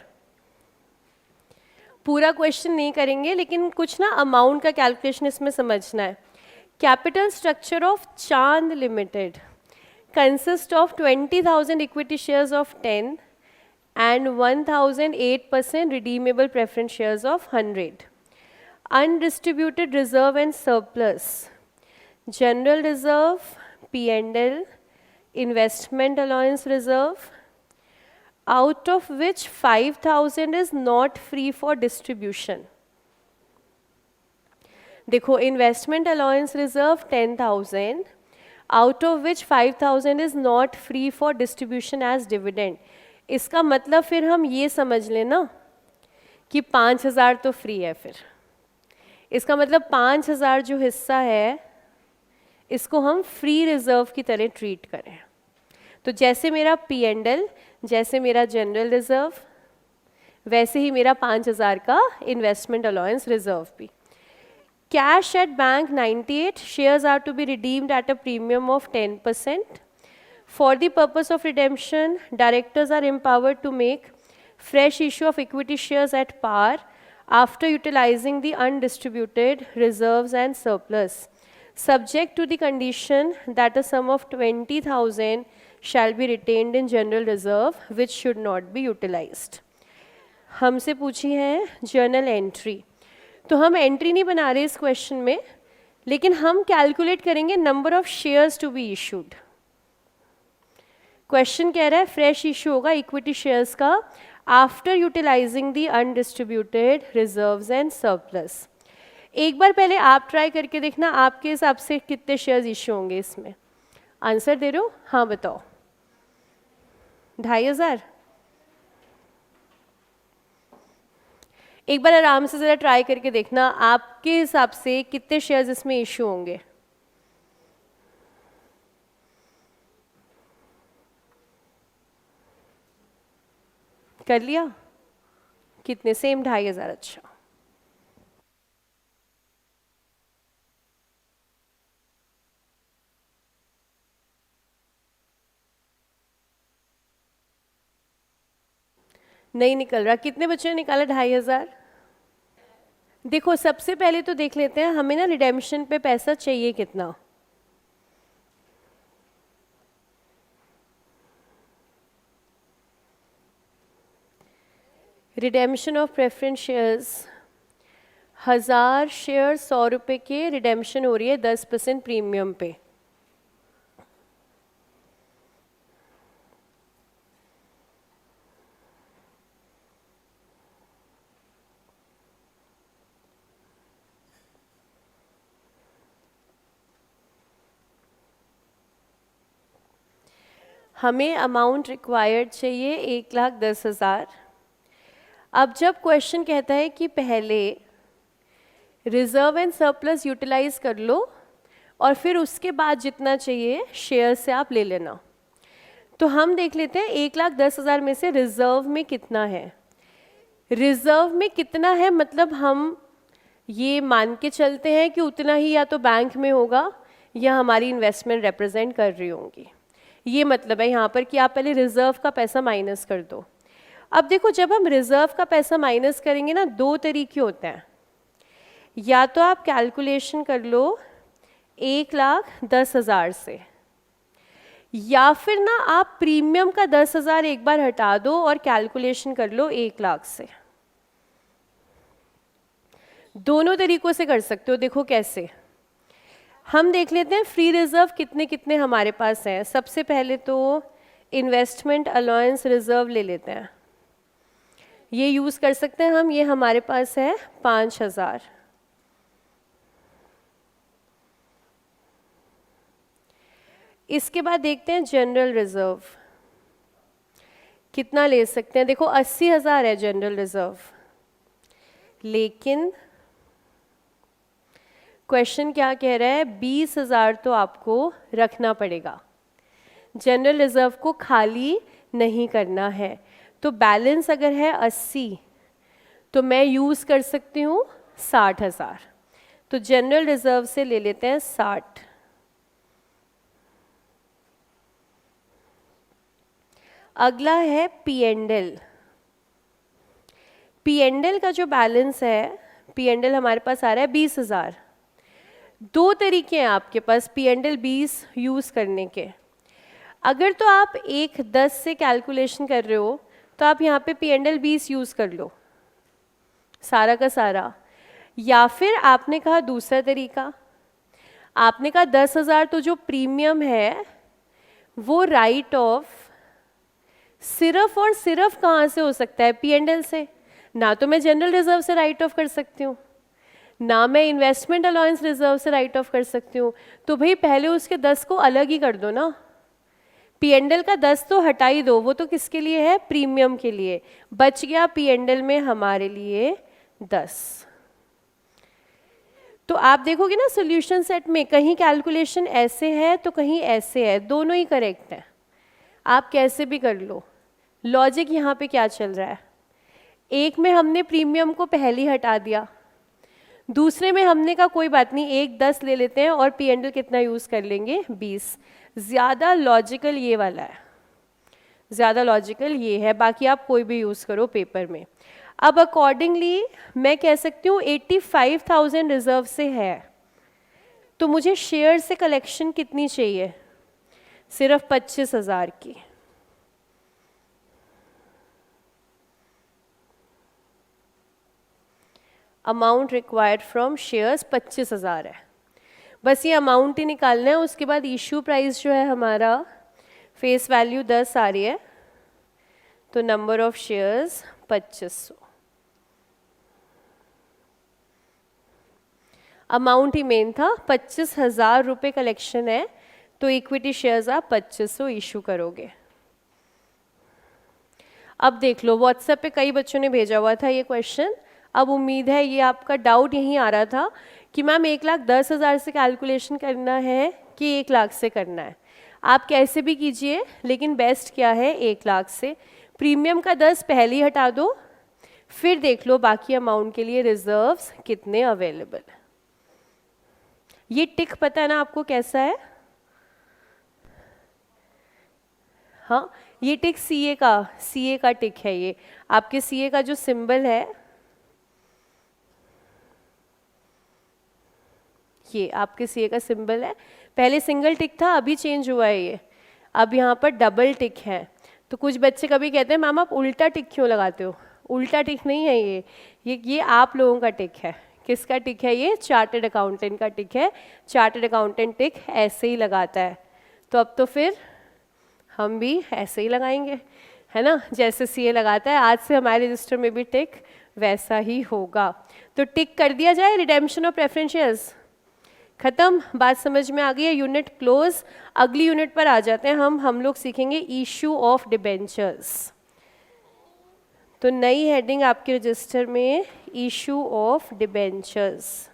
पूरा क्वेश्चन नहीं करेंगे, लेकिन कुछ ना अमाउंट का कैलकुलेशन इसमें समझना है। कैपिटल स्ट्रक्चर ऑफ चांद limited consist of 20,000 equity shares of 10 and 1,008% redeemable preference shares of 100. Undistributed reserve and surplus, general reserve, P&L, investment allowance reserve, out of which 5,000 is not free for distribution. देखो investment allowance reserve 10,000, out of which 5,000 is not free for distribution as dividend. इसका मतलब फिर हम ये समझ लेना कि 5,000 तो फ्री है। फिर इसका मतलब 5,000 जो हिस्सा है इसको हम फ्री रिजर्व की तरह ट्रीट करें। तो जैसे मेरा P&L, जैसे मेरा जनरल रिजर्व, वैसे ही मेरा 5,000 का इन्वेस्टमेंट अलाउंस रिजर्व भी। Cash at bank 98, shares are to be redeemed at a premium of 10%. For the purpose of redemption, directors are empowered to make fresh issue of equity shares at par after utilizing the undistributed reserves and surplus, subject to the condition that a sum of 20,000 shall be retained in general reserve, which should not be utilized. हमसे पूछी है journal entry, तो हम entry नहीं बना रहे इस question में, लेकिन हम कैलकुलेट करेंगे number of shares to be issued. Question कह रहा है फ्रेश इशू होगा इक्विटी शेयर्स का after utilising the undistributed reserves and surplus. एक बार पहले आप ट्राई करके देखना आपके हिसाब से कितने शेयर्स इश्यू होंगे इसमें। आंसर दे रहे हो? हाँ बताओ। 2500। एक बार आराम से ज़रा ट्राई करके देखना आपके हिसाब से कितने शेयर्स इसमें इश्यू होंगे। कर लिया? कितने? सेम 2500। अच्छा, नहीं निकल रहा। कितने बच्चों ने निकाला 2500? देखो सबसे पहले तो देख लेते हैं हमें ना रिडेम्पशन पे पैसा चाहिए कितना। Redemption of preference shares, 1000 share 100 रुपये के रिडेम्पशन हो रही है 10% प्रीमियम पे। हमें अमाउंट रिक्वायर्ड चाहिए 1,10,000। अब जब क्वेश्चन कहता है कि पहले रिजर्व एंड सरप्लस यूटिलाइज कर लो और फिर उसके बाद जितना चाहिए शेयर से आप ले लेना, तो हम देख लेते हैं 1,10,000 में से रिजर्व में कितना है। रिजर्व में कितना है मतलब हम ये मान के चलते हैं कि उतना ही या तो बैंक में होगा या हमारी इन्वेस्टमेंट रिप्रेजेंट कर रही होंगी। ये मतलब है यहाँ पर कि आप पहले रिजर्व का पैसा माइनस कर दो। अब देखो जब हम रिजर्व का पैसा माइनस करेंगे ना, दो तरीके होते हैं। या तो आप कैलकुलेशन कर लो 1,10,000 से, या फिर ना आप प्रीमियम का 10,000 एक बार हटा दो और कैलकुलेशन कर लो 1,00,000 से। दोनों तरीकों से कर सकते हो। देखो कैसे, हम देख लेते हैं फ्री रिजर्व कितने कितने हमारे पास हैं। सबसे पहले तो इन्वेस्टमेंट अलाउंस रिजर्व ले लेते हैं, ये यूज़ कर सकते हैं हम। ये हमारे पास है 5,000। इसके बाद देखते हैं जनरल रिजर्व कितना ले सकते हैं। देखो 80,000 है जनरल रिजर्व, लेकिन क्वेश्चन क्या कह रहा है, 20,000 तो आपको रखना पड़ेगा। जनरल रिजर्व को खाली नहीं करना है। तो बैलेंस अगर है 80 तो मैं यूज़ कर सकती हूँ 60,000। तो जनरल रिजर्व से ले लेते हैं 60। अगला है P and L. P and L का जो बैलेंस है, पी एंड एल हमारे पास आ रहा है 20,000। दो तरीके हैं आपके पास पी एंड एल 20 यूज़ करने के। अगर तो आप 1,10 से कैलकुलेशन कर रहे हो तो आप यहाँ पे पी एंड एल 20 यूज़ कर लो सारा का सारा। या फिर आपने कहा दूसरा तरीका, आपने कहा 10,000 तो जो प्रीमियम है वो राइट ऑफ सिर्फ और सिर्फ कहाँ से हो सकता है, पी एंड एल से। ना तो मैं जनरल रिजर्व से राइट ऑफ कर सकती हूँ, ना मैं इन्वेस्टमेंट अलाउंस रिजर्व से राइट ऑफ कर सकती हूँ। तो भाई पहले उसके 10 को अलग ही कर दो ना। पी एंड एल का 10 तो हटा ही दो, वो तो किसके लिए है, प्रीमियम के लिए। बच गया पी एंड एल में हमारे लिए 10। तो आप देखोगे ना सॉल्यूशन सेट में कहीं कैलकुलेशन ऐसे है तो कहीं ऐसे है, दोनों ही करेक्ट है। आप कैसे भी कर लो। लॉजिक यहाँ पे क्या चल रहा है, एक में हमने प्रीमियम को पहले ही हटा दिया, दूसरे में हमने कहा कोई बात नहीं 1,10 ले लेते हैं और पी एंड एल कितना यूज़ कर लेंगे 20। ज़्यादा लॉजिकल ये वाला है, ज़्यादा लॉजिकल ये है। बाकी आप कोई भी यूज़ करो पेपर में। अब अकॉर्डिंगली मैं कह सकती हूँ 85,000 रिजर्व से है, तो मुझे शेयर से कलेक्शन कितनी चाहिए, सिर्फ 25,000 की। अमाउंट रिक्वायर्ड फ्रॉम शेयर्स 25,000 है। बस ये अमाउंट ही निकालना है। उसके बाद इशू प्राइस जो है हमारा फेस वैल्यू 10 आ रही है, तो number of shares 2500, amount he main था, 25,000 रुपये कलेक्शन है, तो इक्विटी शेयर्स आप 2500 इशू करोगे। अब देख लो व्हाट्सएप पे कई बच्चों ने भेजा हुआ था ये क्वेश्चन, अब उम्मीद है ये आपका डाउट यहीं आ रहा था कि मैम 1,10,000 से कैलकुलेशन करना है कि 1 लाख से करना है। आप कैसे भी कीजिए, लेकिन बेस्ट क्या है 1 लाख से। प्रीमियम का 10 पहले ही हटा दो, फिर देख लो बाकी अमाउंट के लिए रिजर्व्स कितने अवेलेबल। ये टिक पता है ना आपको कैसा है? हाँ, ये टिक सीए का टिक है। ये आपके सीए का जो सिंबल है, ये आपके सीए का सिंबल है। पहले सिंगल टिक था, अभी चेंज हुआ है ये, अब यहाँ पर डबल टिक है। तो कुछ बच्चे कभी कहते हैं मैम आप उल्टा टिक क्यों लगाते हो? उल्टा टिक नहीं है ये आप लोगों का टिक है। किसका टिक है ये? चार्टर्ड अकाउंटेंट का टिक है। चार्टर्ड अकाउंटेंट टिक ऐसे ही लगाता है, तो अब तो फिर हम भी ऐसे ही लगाएंगे, है ना? जैसे सीए लगाता है, आज से हमारे रजिस्टर में भी टिक वैसा ही होगा। तो टिक कर दिया जाए, रिडेम्पशन ऑफ प्रेफरेंस शेयर्स खत्म। बात समझ में आ गई है? Unit close. अगली यूनिट पर आ जाते हैं हम लोग सीखेंगे इशू ऑफ डिबेंचर्स। तो नई हेडिंग आपके रजिस्टर में इशू ऑफ डिबेंचर्स।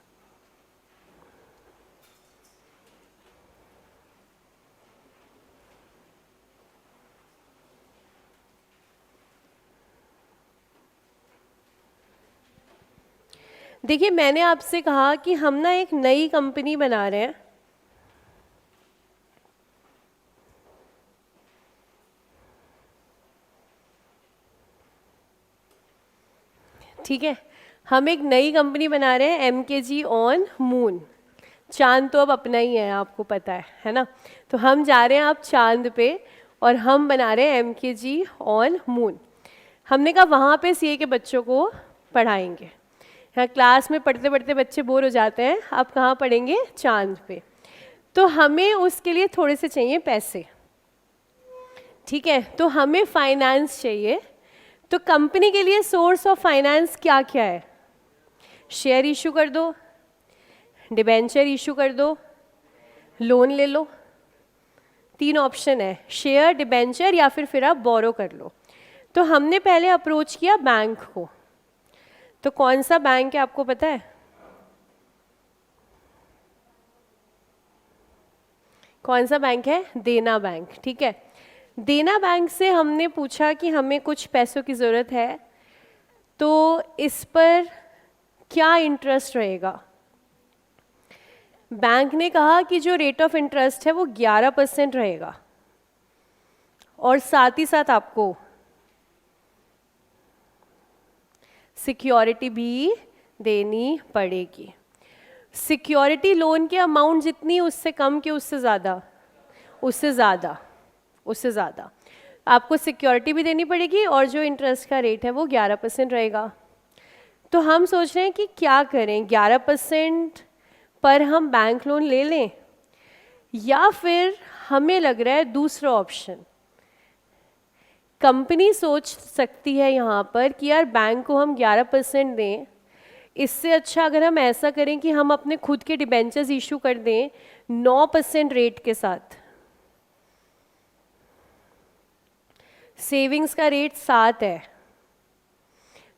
देखिए मैंने आपसे कहा कि हम ना एक नई कंपनी बना रहे हैं, ठीक है? हम एक नई कंपनी बना रहे हैं, MKG ऑन मून। चांद तो अब अपना ही है, आपको पता है ना? तो हम जा रहे हैं अब चांद पे और हम बना रहे हैं MKG ऑन मून। हमने कहा वहाँ पे सीए के बच्चों को पढ़ाएंगे। यहाँ क्लास में पढ़ते पढ़ते बच्चे बोर हो जाते हैं, आप कहाँ पढ़ेंगे? चांद पे। तो हमें उसके लिए थोड़े से चाहिए पैसे, ठीक है? तो हमें फाइनेंस चाहिए। तो कंपनी के लिए सोर्स ऑफ फाइनेंस क्या क्या है? शेयर इशू कर दो, डिबेंचर इशू कर दो, लोन ले लो। 3 ऑप्शन है, शेयर, डिबेंचर या फिर आप बोरो कर लो। तो हमने पहले अप्रोच किया बैंक को। तो कौन सा बैंक है आपको पता है? कौन सा बैंक है? देना बैंक, ठीक है? देना बैंक से हमने पूछा कि हमें कुछ पैसों की ज़रूरत है, तो इस पर क्या इंटरेस्ट रहेगा? बैंक ने कहा कि जो रेट ऑफ इंटरेस्ट है वो 11% रहेगा, और साथ ही साथ आपको सिक्योरिटी भी देनी पड़ेगी। सिक्योरिटी लोन के अमाउंट जितनी, उससे कम कि उससे ज़्यादा? उससे ज़्यादा आपको सिक्योरिटी भी देनी पड़ेगी, और जो इंटरेस्ट का रेट है वो 11% रहेगा। तो हम सोच रहे हैं कि क्या करें, 11% पर हम बैंक लोन ले लें, या फिर हमें लग रहा है दूसरा ऑप्शन। कंपनी सोच सकती है यहाँ पर कि यार बैंक को हम 11% दें, इससे अच्छा अगर हम ऐसा करें कि हम अपने खुद के डिबेंचर्स इशू कर दें 9% रेट के साथ। सेविंग्स का रेट 7 है,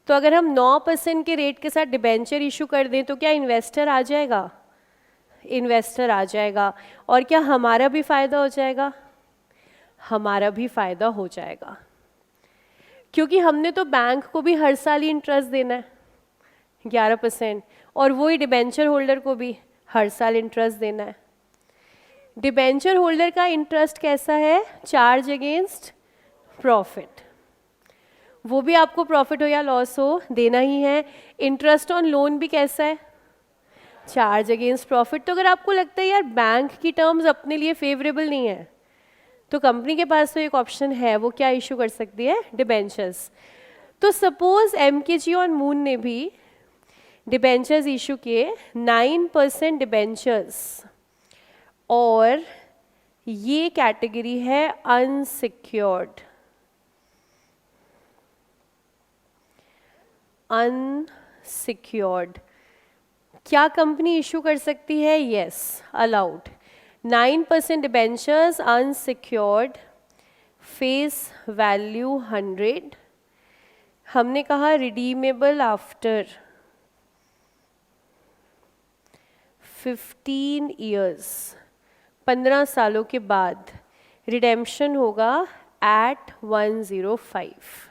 तो अगर हम 9% के रेट के साथ डिबेंचर इशू कर दें तो क्या इन्वेस्टर आ जाएगा? इन्वेस्टर आ जाएगा। और क्या हमारा भी फ़ायदा हो जाएगा? हमारा भी फ़ायदा हो जाएगा, क्योंकि हमने तो बैंक को भी हर साल ही इंटरेस्ट देना है 11%, और वही डिबेंचर होल्डर को भी हर साल इंटरेस्ट देना है। डिबेंचर होल्डर का इंटरेस्ट कैसा है? Charge against profit. वो भी आपको प्रॉफिट हो या लॉस हो देना ही है। इंटरेस्ट ऑन लोन भी कैसा है? Charge against profit. तो अगर आपको लगता है यार बैंक की टर्म्स अपने लिए फेवरेबल नहीं है, तो कंपनी के पास तो एक ऑप्शन है, वो क्या इशू कर सकती है? डिबेंचर्स। तो सपोज MKG ऑन मून ने भी डिबेंचर्स इशू किए 9% डिबेंचर्स, और ये कैटेगरी है अनसिक्योर्ड। अनसिक्योर्ड, क्या कंपनी इशू कर सकती है? Yes, allowed. 9% debentures unsecured, face value 100, हमने कहा रिडीमेबल आफ्टर 15 ईयर्स, 15 सालों के बाद रिडेम्पशन होगा एट 105।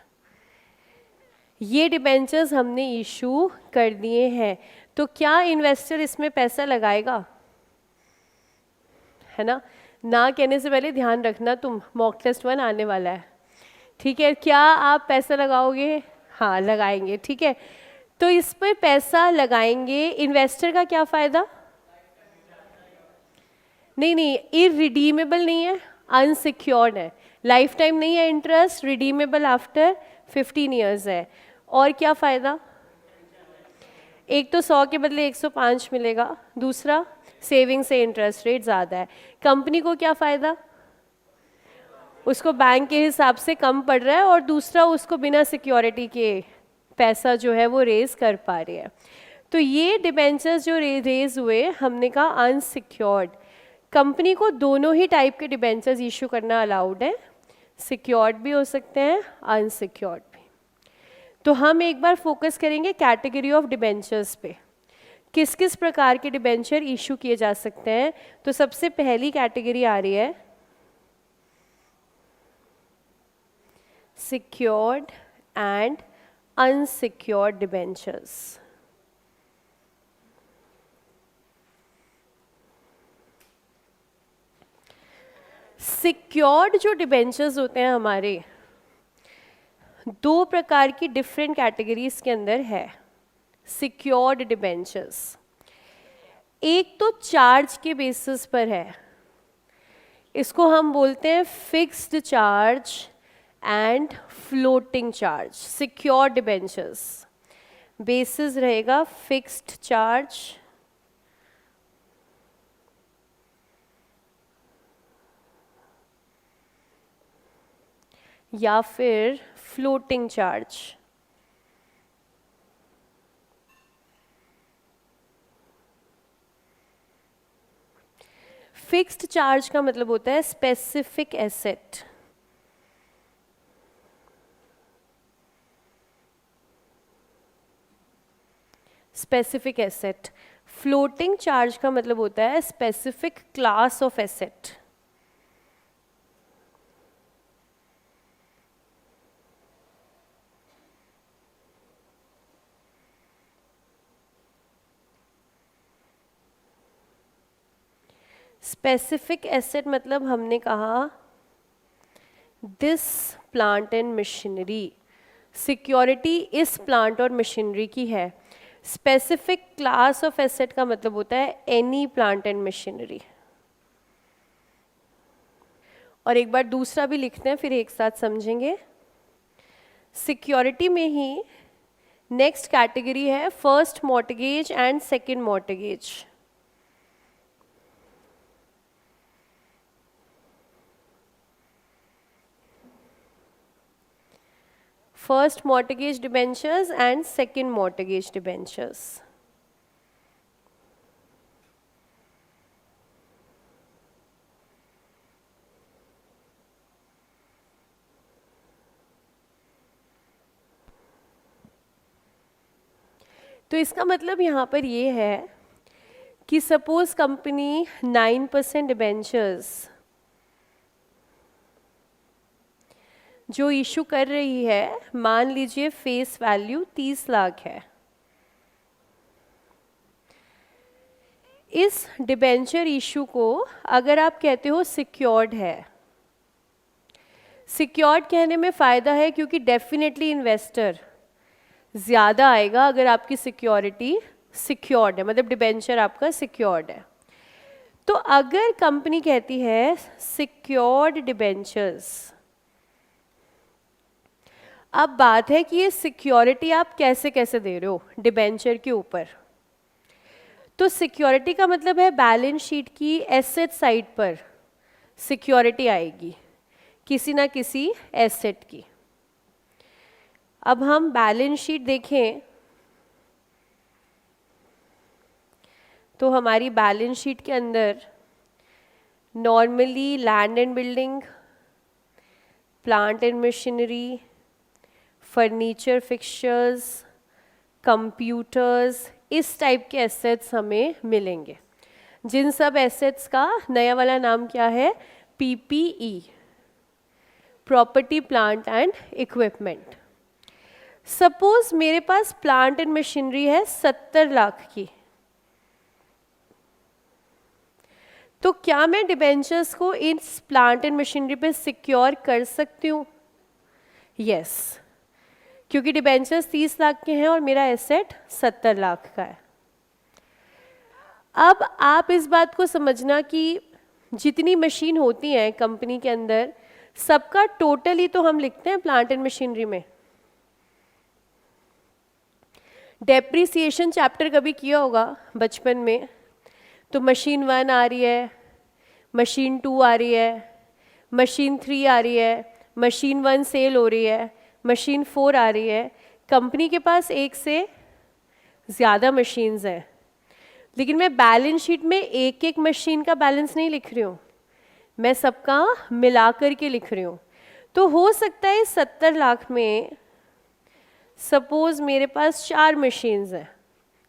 ये डिबेंचर्स हमने इशू कर दिए हैं, तो क्या इन्वेस्टर इसमें पैसा लगाएगा? है ना कहने से पहले ध्यान रखना, तुम मॉक टेस्ट 1 आने वाला है, ठीक है? क्या आप पैसा लगाओगे? हाँ, लगाएंगे, ठीक है। तो इस पर पैसा लगाएंगे, इन्वेस्टर का क्या फ़ायदा? नहीं, इरिडीमेबल नहीं है, अनसिक्योर्ड है, लाइफ टाइम नहीं है इंटरेस्ट, रिडीमेबल आफ्टर 15 ईयर्स है। और क्या फ़ायदा? एक तो 100 के बदले 105 मिलेगा, दूसरा सेविंग से इंटरेस्ट रेट ज़्यादा है। कंपनी को क्या फ़ायदा? उसको बैंक के हिसाब से कम पड़ रहा है, और दूसरा उसको बिना सिक्योरिटी के पैसा जो है वो रेज कर पा रही है। तो ये डिबेंचर्स जो रेज हुए, हमने कहा अनसिक्योर्ड। कंपनी को दोनों ही टाइप के डिबेंचर्स इशू करना अलाउड है, सिक्योर्ड भी हो सकते हैं, अनसिक्योर्ड भी। तो हम एक बार फोकस करेंगे कैटेगरी ऑफ डिबेंचर्स पे, किस किस प्रकार के डिबेंचर इशू किए जा सकते हैं। तो सबसे पहली कैटेगरी आ रही है secured and unsecured debentures. Secured जो डिबेंचर्स होते हैं हमारे, दो प्रकार की डिफरेंट कैटेगरीज के अंदर है सिक्योर्ड डिबेंचर्स। एक तो चार्ज के बेसिस पर है, इसको हम बोलते हैं fixed charge and floating charge. Secured debentures basis रहेगा फिक्स्ड चार्ज या फिर फ्लोटिंग चार्ज। फिक्स्ड चार्ज का मतलब होता है specific asset, specific asset. Floating charge का मतलब होता है specific class of asset. Specific asset मतलब हमने कहा this plant and machinery, security इस प्लांट और मशीनरी की है। स्पेसिफिक क्लास ऑफ एसेट का मतलब होता है एनी प्लांट एंड मशीनरी। और एक बार दूसरा भी लिखते हैं, फिर एक साथ समझेंगे। सिक्योरिटी में ही नेक्स्ट कैटेगरी है first mortgage and second mortgage. First mortgage debentures and second mortgage debentures. तो इसका मतलब यहाँ पर ये है कि सपोज कंपनी 9% डिबेंचर्स जो इशू कर रही है, मान लीजिए फेस वैल्यू 30 लाख है। इस डिबेंचर इशू को अगर आप कहते हो सिक्योर्ड है, सिक्योर्ड कहने में फ़ायदा है क्योंकि डेफिनेटली इन्वेस्टर ज़्यादा आएगा अगर आपकी सिक्योरिटी सिक्योर्ड है, मतलब डिबेंचर आपका सिक्योर्ड है। तो अगर कंपनी कहती है सिक्योर्ड डिबेंचर्स, अब बात है कि ये सिक्योरिटी आप कैसे कैसे दे रहे हो डिबेंचर के ऊपर। तो सिक्योरिटी का मतलब है बैलेंस शीट की एसेट साइड पर सिक्योरिटी आएगी किसी ना किसी एसेट की। अब हम बैलेंस शीट देखें तो हमारी बैलेंस शीट के अंदर normally land and building, plant and machinery, furniture fixtures, computers, इस टाइप के एसेट्स हमें मिलेंगे, जिन सब एसेट्स का नया वाला नाम क्या है, PPE, property plant and equipment. Suppose मेरे पास प्लांट एंड मशीनरी है 70 लाख की, तो क्या मैं डिबेंचर्स को इस प्लांट एंड मशीनरी पे सिक्योर कर सकती हूँ? यस, क्योंकि डिबेंचर्स 30 लाख के हैं और मेरा एसेट 70 लाख का है। अब आप इस बात को समझना कि जितनी मशीन होती हैं कंपनी के अंदर, सबका टोटल ही तो हम लिखते हैं प्लांट एंड मशीनरी में। डेप्रिसिएशन चैप्टर कभी किया होगा बचपन में, तो मशीन 1 आ रही है, मशीन 2 आ रही है, मशीन 3 आ रही है, मशीन 1 सेल हो रही है, मशीन 4 आ रही है। कंपनी के पास एक से ज़्यादा मशीन्स हैं, लेकिन मैं बैलेंस शीट में एक एक मशीन का बैलेंस नहीं लिख रही हूँ, मैं सबका मिला कर के लिख रही हूँ। तो हो सकता है 70 लाख में सपोज मेरे पास 4 मशीन्स हैं,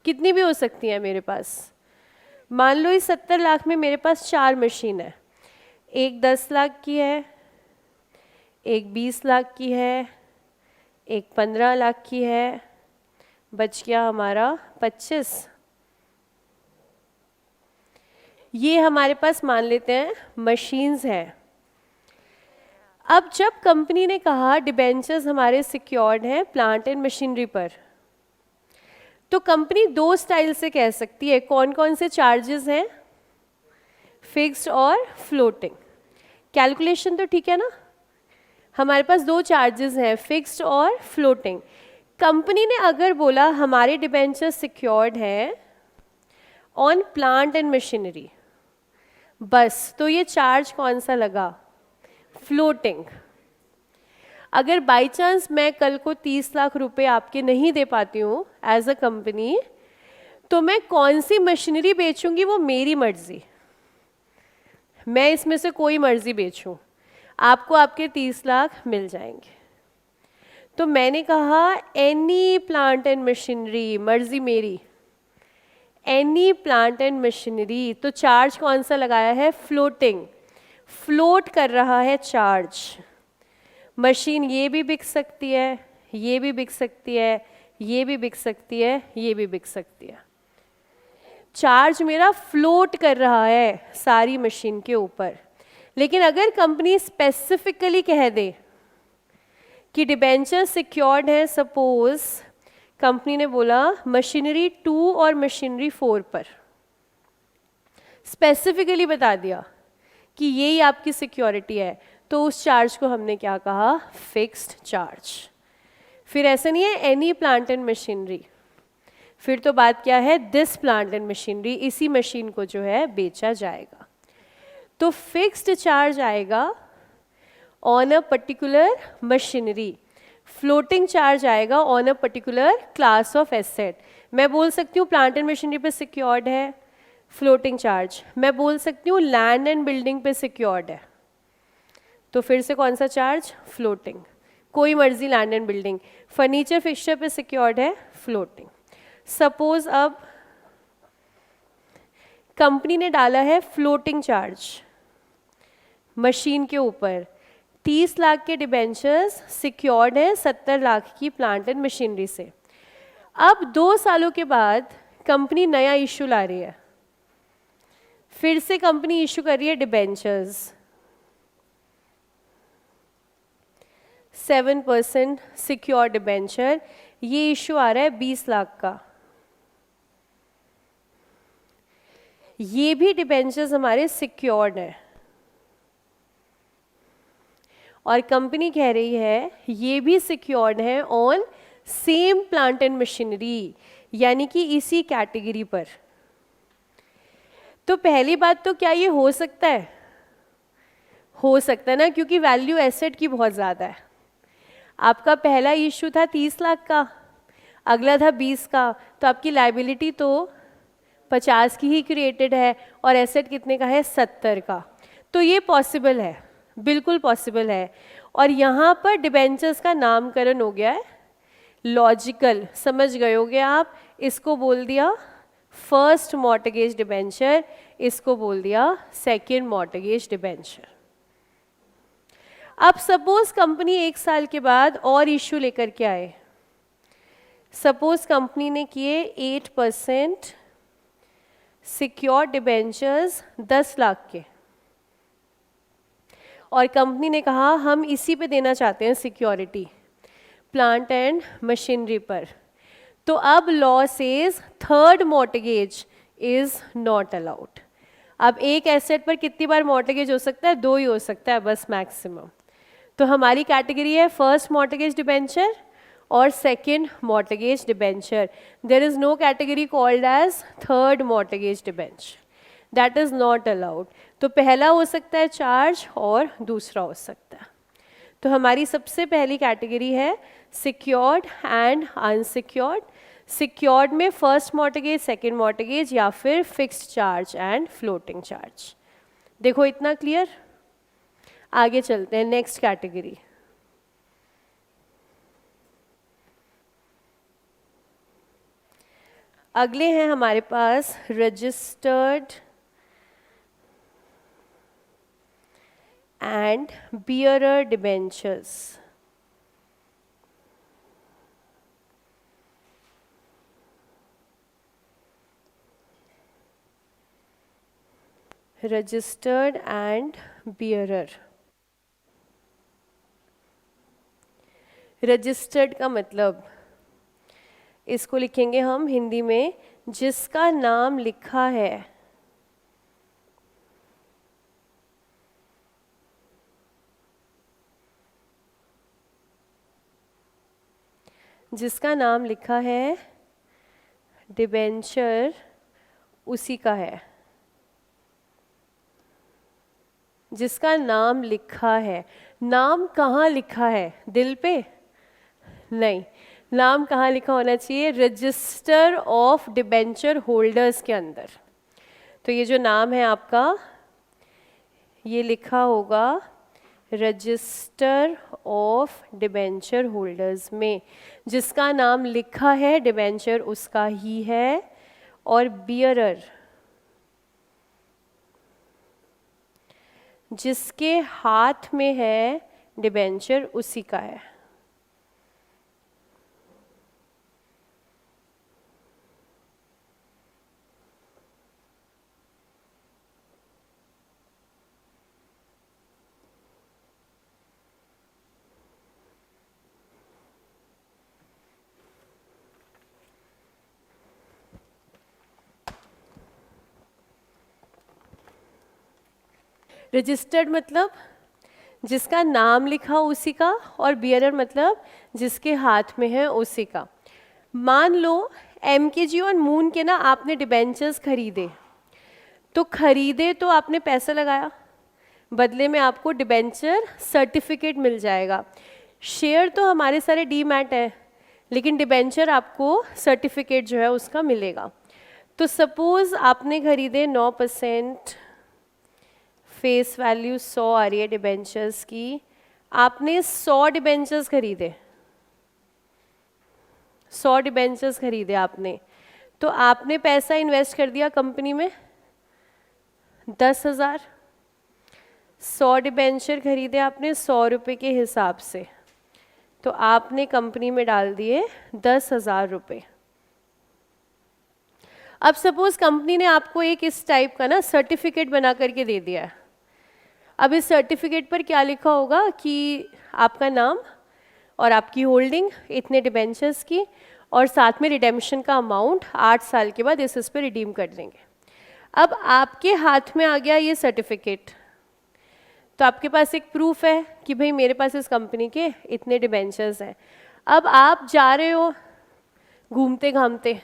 कितनी भी हो सकती हैं मेरे पास। मान लो इस 70 लाख में मेरे पास 4 मशीन है, एक 10 लाख की है, एक 20 लाख की है, एक 15 लाख की है, बच गया हमारा 25। ये हमारे पास मान लेते हैं मशीन्स हैं। अब जब कंपनी ने कहा डिबेंचर्स हमारे सिक्योर्ड हैं प्लांट एंड मशीनरी पर, तो कंपनी 2 स्टाइल से कह सकती है। कौन कौन से चार्जेस हैं? फिक्स्ड और फ्लोटिंग। कैलकुलेशन तो ठीक है ना, हमारे पास 2 चार्जेस हैं, फिक्स्ड और फ्लोटिंग। कंपनी ने अगर बोला हमारे डिबेंचर्स सिक्योर्ड हैं ऑन प्लांट एंड मशीनरी, बस, तो ये चार्ज कौन सा लगा? फ्लोटिंग। अगर बाई चांस मैं कल को 30 लाख रुपए आपके नहीं दे पाती हूँ एज अ कंपनी, तो मैं कौन सी मशीनरी बेचूंगी वो मेरी मर्जी, मैं इसमें से कोई मर्जी बेचूं, आपको आपके 30 लाख मिल जाएंगे। तो मैंने कहा एनी प्लांट एंड मशीनरी, मर्जी मेरी, एनी प्लांट एंड मशीनरी, तो चार्ज कौन सा लगाया है? फ्लोटिंग। फ्लोट कर रहा है चार्ज। मशीन ये भी बिक सकती है, ये भी बिक सकती है, ये भी बिक सकती है, ये भी बिक सकती है। चार्ज मेरा फ्लोट कर रहा है सारी मशीन के ऊपर। लेकिन अगर कंपनी स्पेसिफिकली कह दे कि डिबेंचर सिक्योर्ड है, सपोज कंपनी ने बोला मशीनरी 2 और मशीनरी 4 पर, स्पेसिफिकली बता दिया कि यही आपकी सिक्योरिटी है, तो उस चार्ज को हमने क्या कहा? Fixed charge. फिर ऐसा नहीं है एनी प्लांट एंड मशीनरी, फिर तो बात क्या है? दिस प्लांट एंड मशीनरी, इसी मशीन को जो है बेचा जाएगा। तो फिक्स्ड चार्ज आएगा on a particular machinery, floating charge आएगा on a particular class of asset. मैं बोल सकती हूँ प्लांट एंड मशीनरी पे सिक्योर्ड है, फ्लोटिंग चार्ज। मैं बोल सकती हूँ लैंड एंड बिल्डिंग पे सिक्योर्ड है, तो फिर से कौन सा चार्ज? फ्लोटिंग। कोई मर्जी land and building. Furniture fixture पे सिक्योर्ड है, फ्लोटिंग। सपोज अब कंपनी ने डाला है फ्लोटिंग चार्ज मशीन के ऊपर, 30 लाख के डिबेंचर्स सिक्योर्ड है 70 लाख की प्लांट एंड मशीनरी से। अब 2 सालों के बाद कंपनी नया इशू ला रही है, फिर से कंपनी इशू कर रही है डिबेंचर्स 7% सिक्योर डिबेंचर। ये इशू आ रहा है 20 लाख का। ये भी डिबेंचर्स हमारे सिक्योर्ड हैं और कंपनी कह रही है ये भी सिक्योर्ड है on same plant and machinery, यानी कि इसी कैटेगरी पर। तो पहली बात तो क्या ये हो सकता है? हो सकता है ना, क्योंकि वैल्यू एसेट की बहुत ज़्यादा है। आपका पहला इशू था 30 लाख का, अगला था 20 का, तो आपकी लायबिलिटी तो 50 की ही क्रिएटेड है और एसेट कितने का है, 70 का। तो ये पॉसिबल है, बिल्कुल पॉसिबल है। और यहाँ पर डिबेंचर्स का नामकरण हो गया है लॉजिकल, समझ गए होगे आप। इसको बोल दिया फर्स्ट मॉर्टगेज डिबेंचर, इसको बोल दिया सेकेंड मॉर्टगेज डिबेंचर। अब सपोज कंपनी 1 साल के बाद और इश्यू लेकर के आए, सपोज कंपनी ने किए 8% सिक्योर डिबेंचर्स 10 लाख के, और कंपनी ने कहा हम इसी पे देना चाहते हैं सिक्योरिटी प्लांट एंड मशीनरी पर। तो अब law says third mortgage is not allowed. अब एक एसेट पर कितनी बार मॉर्टगेज हो सकता है, 2 ही हो सकता है बस मैक्सिमम। तो हमारी कैटेगरी है फर्स्ट मॉर्टगेज डिबेंचर और second mortgage debenture. There is no category called as third mortgage debenture, that is not allowed. तो पहला हो सकता है चार्ज और दूसरा हो सकता है। तो हमारी सबसे पहली कैटेगरी है सिक्योर्ड एंड अनसिक्योर्ड। सिक्योर्ड में फर्स्ट मॉर्टगेज, सेकेंड मॉर्टगेज या फिर fixed charge and floating charge. देखो इतना क्लियर। आगे चलते हैं नेक्स्ट कैटेगरी। अगले हैं हमारे पास registered and bearer debentures. Registered and bearer. Registered का मतलब, इसको लिखेंगे हम हिंदी में, जिसका नाम लिखा है, जिसका नाम लिखा है डिबेंचर उसी का है। जिसका नाम लिखा है, नाम कहाँ लिखा है, दिल पे नहीं, नाम कहाँ लिखा होना चाहिए, रजिस्टर ऑफ डिबेंचर होल्डर्स के अंदर। तो ये जो नाम है आपका, ये लिखा होगा रजिस्टर ऑफ डिबेंचर होल्डर्स में। जिसका नाम लिखा है डिबेंचर उसका ही है, और बियरर जिसके हाथ में है डिबेंचर उसी का है। रजिस्टर्ड मतलब जिसका नाम लिखा उसी का, और बियरर मतलब जिसके हाथ में है उसी का। मान लो एमकेजी और मून के ना आपने डिबेंचर्स खरीदे, तो खरीदे तो आपने पैसा लगाया, बदले में आपको डिबेंचर सर्टिफिकेट मिल जाएगा। शेयर तो हमारे सारे डीमैट है, लेकिन डिबेंचर आपको सर्टिफिकेट जो है उसका मिलेगा। तो सपोज आपने खरीदे 9%, फेस वैल्यू 100 आ रही है डिबेंचर्स की, आपने 100 डिबेंचर्स खरीदे, 100 डिबेंचर्स खरीदे आपने, तो आपने पैसा इन्वेस्ट कर दिया कंपनी में 10,000। 100 डिबेंचर खरीदे आपने 100 रुपये के हिसाब से, तो आपने कंपनी में डाल दिए 10,000 रुपये। अब सपोज कंपनी ने आपको एक इस टाइप का ना सर्टिफिकेट बना करके दे दिया है। अब इस सर्टिफिकेट पर क्या लिखा होगा कि आपका नाम और आपकी होल्डिंग इतने डिबेंचर्स की, और साथ में रिडेम्पशन का अमाउंट 8 साल के बाद इस पे रिडीम कर देंगे। अब आपके हाथ में आ गया ये सर्टिफिकेट, तो आपके पास एक प्रूफ है कि भाई मेरे पास इस कंपनी के इतने डिबेंचर्स हैं। अब आप जा रहे हो घूमते घामते,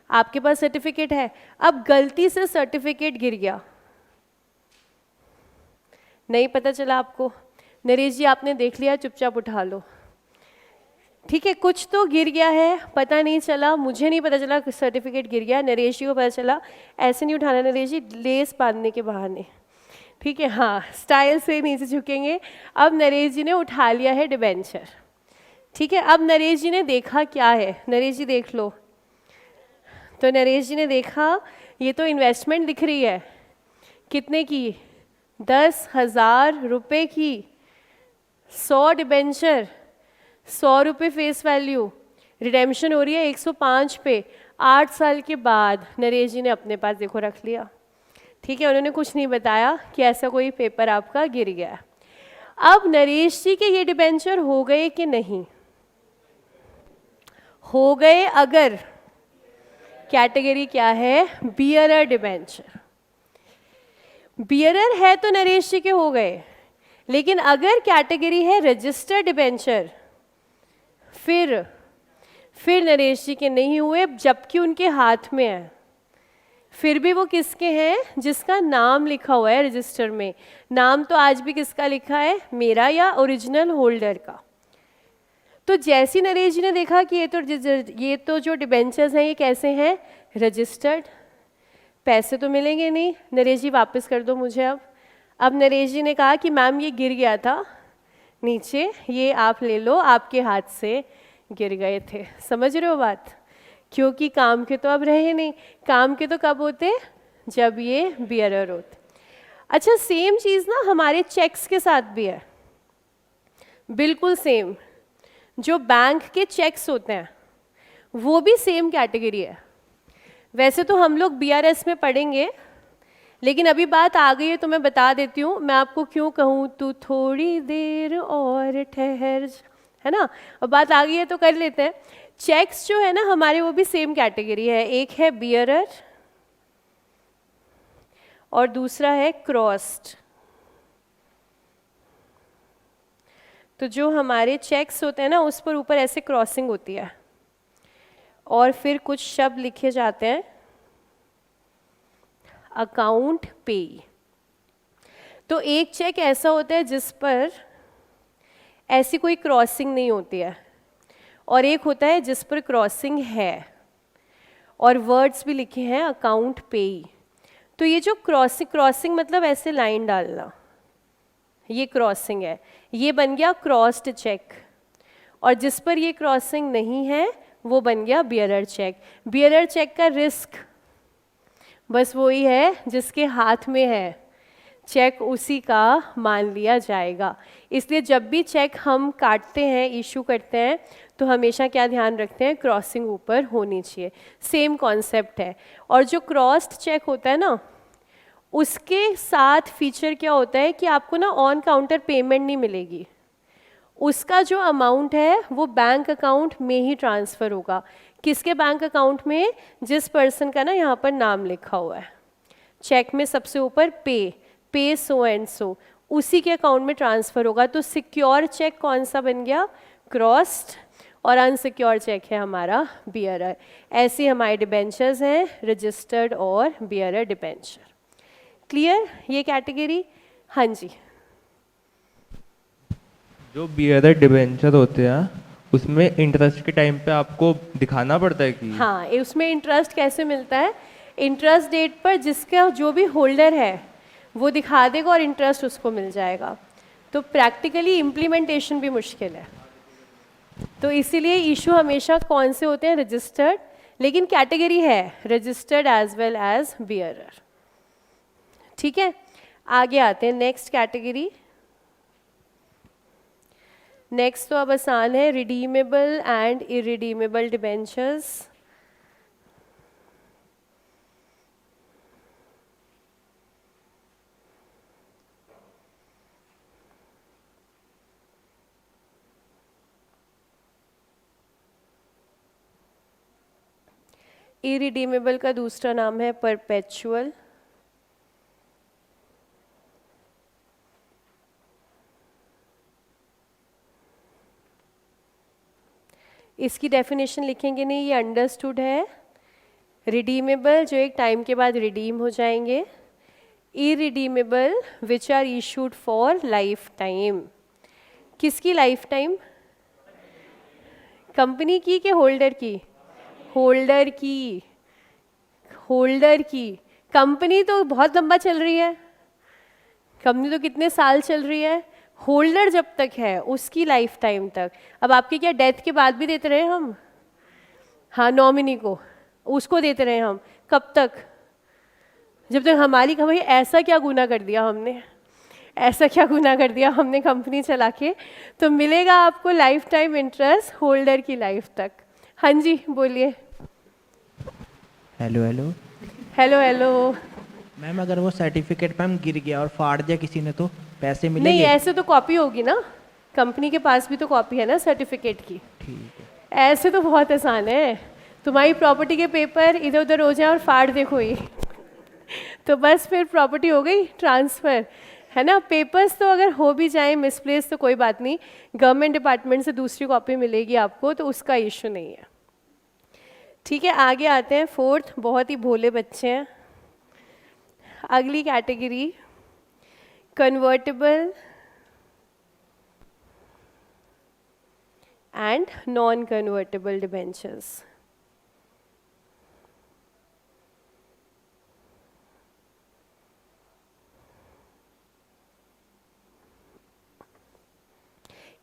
आपके पास सर्टिफिकेट है, अब गलती से सर्टिफिकेट गिर गया, नहीं पता चला आपको, नरेश जी आपने देख लिया, चुपचाप उठा लो। ठीक है, कुछ तो गिर गया है, पता नहीं चला, मुझे नहीं पता चला सर्टिफिकेट गिर गया, नरेश जी को पता चला। ऐसे नहीं उठाना नरेश जी, लेस बांधने के बहाने। ठीक है, हाँ, स्टाइल से नीचे झुकेंगे। अब नरेश जी ने उठा लिया है डिबेंचर। ठीक है, अब नरेश जी ने देखा क्या है, नरेश जी देख लो। तो नरेश जी ने देखा ये तो इन्वेस्टमेंट दिख रही है, कितने की, 10,000 रुपये की, 100 डिबेंचर, 100 रुपये फेस वैल्यू, रिडेम्पशन हो रही है 105 पे। 8 साल के बाद नरेश जी ने अपने पास देखो रख लिया। ठीक है, उन्होंने कुछ नहीं बताया कि ऐसा कोई पेपर आपका गिर गया। अब नरेश जी के ये डिबेंचर हो गए कि नहीं हो गए? अगर कैटेगरी क्या है, बियरर डिबेंचर। बियरर है तो नरेश जी के हो गए, लेकिन अगर कैटेगरी है रजिस्टर्ड डिबेंचर, फिर नरेश जी के नहीं हुए, जबकि उनके हाथ में है। फिर भी वो किसके हैं? जिसका नाम लिखा हुआ है रजिस्टर में। नाम तो आज भी किसका लिखा है, मेरा या ओरिजिनल होल्डर का। तो जैसी नरेश जी ने देखा कि ये तो जो डिबेंचर्स हैं ये कैसे हैं, रजिस्टर्ड, पैसे तो मिलेंगे नहीं, नरेश जी वापस कर दो मुझे। अब नरेश जी ने कहा कि मैम ये गिर गया था नीचे, ये आप ले लो, आपके हाथ से गिर गए थे। समझ रहे हो बात? क्योंकि काम के तो अब रहे नहीं, काम के तो कब होते, जब ये बियरर होते। अच्छा, सेम चीज़ ना हमारे चेक्स के साथ भी है, बिल्कुल सेम। जो बैंक के चेक्स होते हैं वो भी सेम कैटेगरी है। वैसे तो हम लोग बीआरएस में पढ़ेंगे, लेकिन अभी बात आ गई है तो मैं बता देती हूँ। मैं आपको क्यों कहूँ, तू थोड़ी देर और ठहर, है ना। अब बात आ गई है तो कर लेते हैं। चेक्स जो है ना हमारे, वो भी सेम कैटेगरी है। एक है बियरर और दूसरा है क्रॉस्ड। तो जो हमारे चेक्स होते हैं ना, उस पर ऊपर ऐसे क्रॉसिंग होती है और फिर कुछ शब्द लिखे जाते हैं, अकाउंट पे। तो एक चेक ऐसा होता है जिस पर ऐसी कोई क्रॉसिंग नहीं होती है, और एक होता है जिस पर क्रॉसिंग है और वर्ड्स भी लिखे हैं अकाउंट पे। तो ये जो क्रॉसिंग मतलब ऐसे लाइन डालना, ये क्रॉसिंग है, ये बन गया क्रॉस्ड चेक। और जिस पर ये क्रॉसिंग नहीं है वो बन गया बियरर चेक। बियरर चेक का रिस्क बस वही है जिसके हाथ में है, चेक उसी का मान लिया जाएगा। इसलिए जब भी चेक हम काटते हैं, इशू करते हैं, तो हमेशा क्या ध्यान रखते हैं, क्रॉसिंग ऊपर होनी चाहिए। सेम कॉन्सेप्ट है। और जो क्रॉस्ड चेक होता है ना, उसके साथ फीचर क्या होता है कि आपको ना ऑन काउंटर पेमेंट नहीं मिलेगी। उसका जो अमाउंट है वो बैंक अकाउंट में ही ट्रांसफ़र होगा। किसके बैंक अकाउंट में? जिस पर्सन का ना यहाँ पर नाम लिखा हुआ है चेक में, सबसे ऊपर पे सो एंड सो, उसी के अकाउंट में ट्रांसफ़र होगा। तो सिक्योर चेक कौन सा बन गया? क्रॉस्ड। और अनसिक्योर चेक है हमारा बियरर। ऐसे हमारे डिबेंचर्स हैं, रजिस्टर्ड और बियरर डिबेंचर। क्लियर ये कैटेगरी? हाँ जी। जो बियरर डिबेंचर होते हैं उसमें इंटरेस्ट के टाइम पे आपको दिखाना पड़ता है कि हाँ, उसमें इंटरेस्ट कैसे मिलता है? इंटरेस्ट डेट पर जिसका जो भी होल्डर है वो दिखा देगा और इंटरेस्ट उसको मिल जाएगा। तो प्रैक्टिकली इम्प्लीमेंटेशन भी मुश्किल है। तो इसीलिए इशू हमेशा कौन से होते हैं? रजिस्टर्ड, लेकिन कैटेगरी है registered as well as bearer. ठीक है, आगे आते हैं नेक्स्ट कैटेगरी। नेक्स्ट तो अब आसान है, redeemable and irredeemable debentures. Irredeemable का दूसरा नाम है परपेचुअल। इसकी डेफिनेशन लिखेंगे नहीं, ये अंडरस्टूड है। रिडीमेबल जो एक टाइम के बाद रिडीम हो जाएंगे, irredeemable which are issued for life time. किसकी लाइफ टाइम? कंपनी की कि होल्डर की? होल्डर की, होल्डर की। कंपनी तो बहुत लंबा चल रही है, कंपनी तो कितने साल चल रही है, होल्डर जब तक है उसकी लाइफ टाइम तक। अब आपकी क्या डेथ के बाद भी देते रहे हम? हाँ, नॉमिनी को, उसको देते रहे हम, कब तक? जब तक हमारी भाई ऐसा क्या गुनाह कर दिया हमने, ऐसा क्या गुनाह कर दिया हमने कंपनी चला के, तो मिलेगा आपको लाइफ टाइम इंटरेस्ट होल्डर की लाइफ तक। हाँ जी बोलिए। Hello hello hello hello. Ma'am, अगर वो सर्टिफिकेट मैम गिर गया और फाड़ दिया किसी ने तो पैसे नहीं, मिलेंगे? ऐसे तो कॉपी होगी ना, कंपनी के पास भी तो कॉपी है ना सर्टिफिकेट की। ठीक है। ऐसे तो बहुत आसान है, तुम्हारी प्रॉपर्टी के पेपर इधर उधर हो जाए और फाड़ दे कोई तो बस फिर प्रॉपर्टी हो गई ट्रांसफ़र, है ना। पेपर्स तो अगर हो भी जाए मिसप्लेस तो कोई बात नहीं, गवर्नमेंट डिपार्टमेंट से दूसरी कॉपी मिलेगी आपको, तो उसका इशू नहीं है। ठीक है, आगे आते हैं। फोर्थ, बहुत ही भोले बच्चे हैं। अगली category, convertible and non convertible debentures.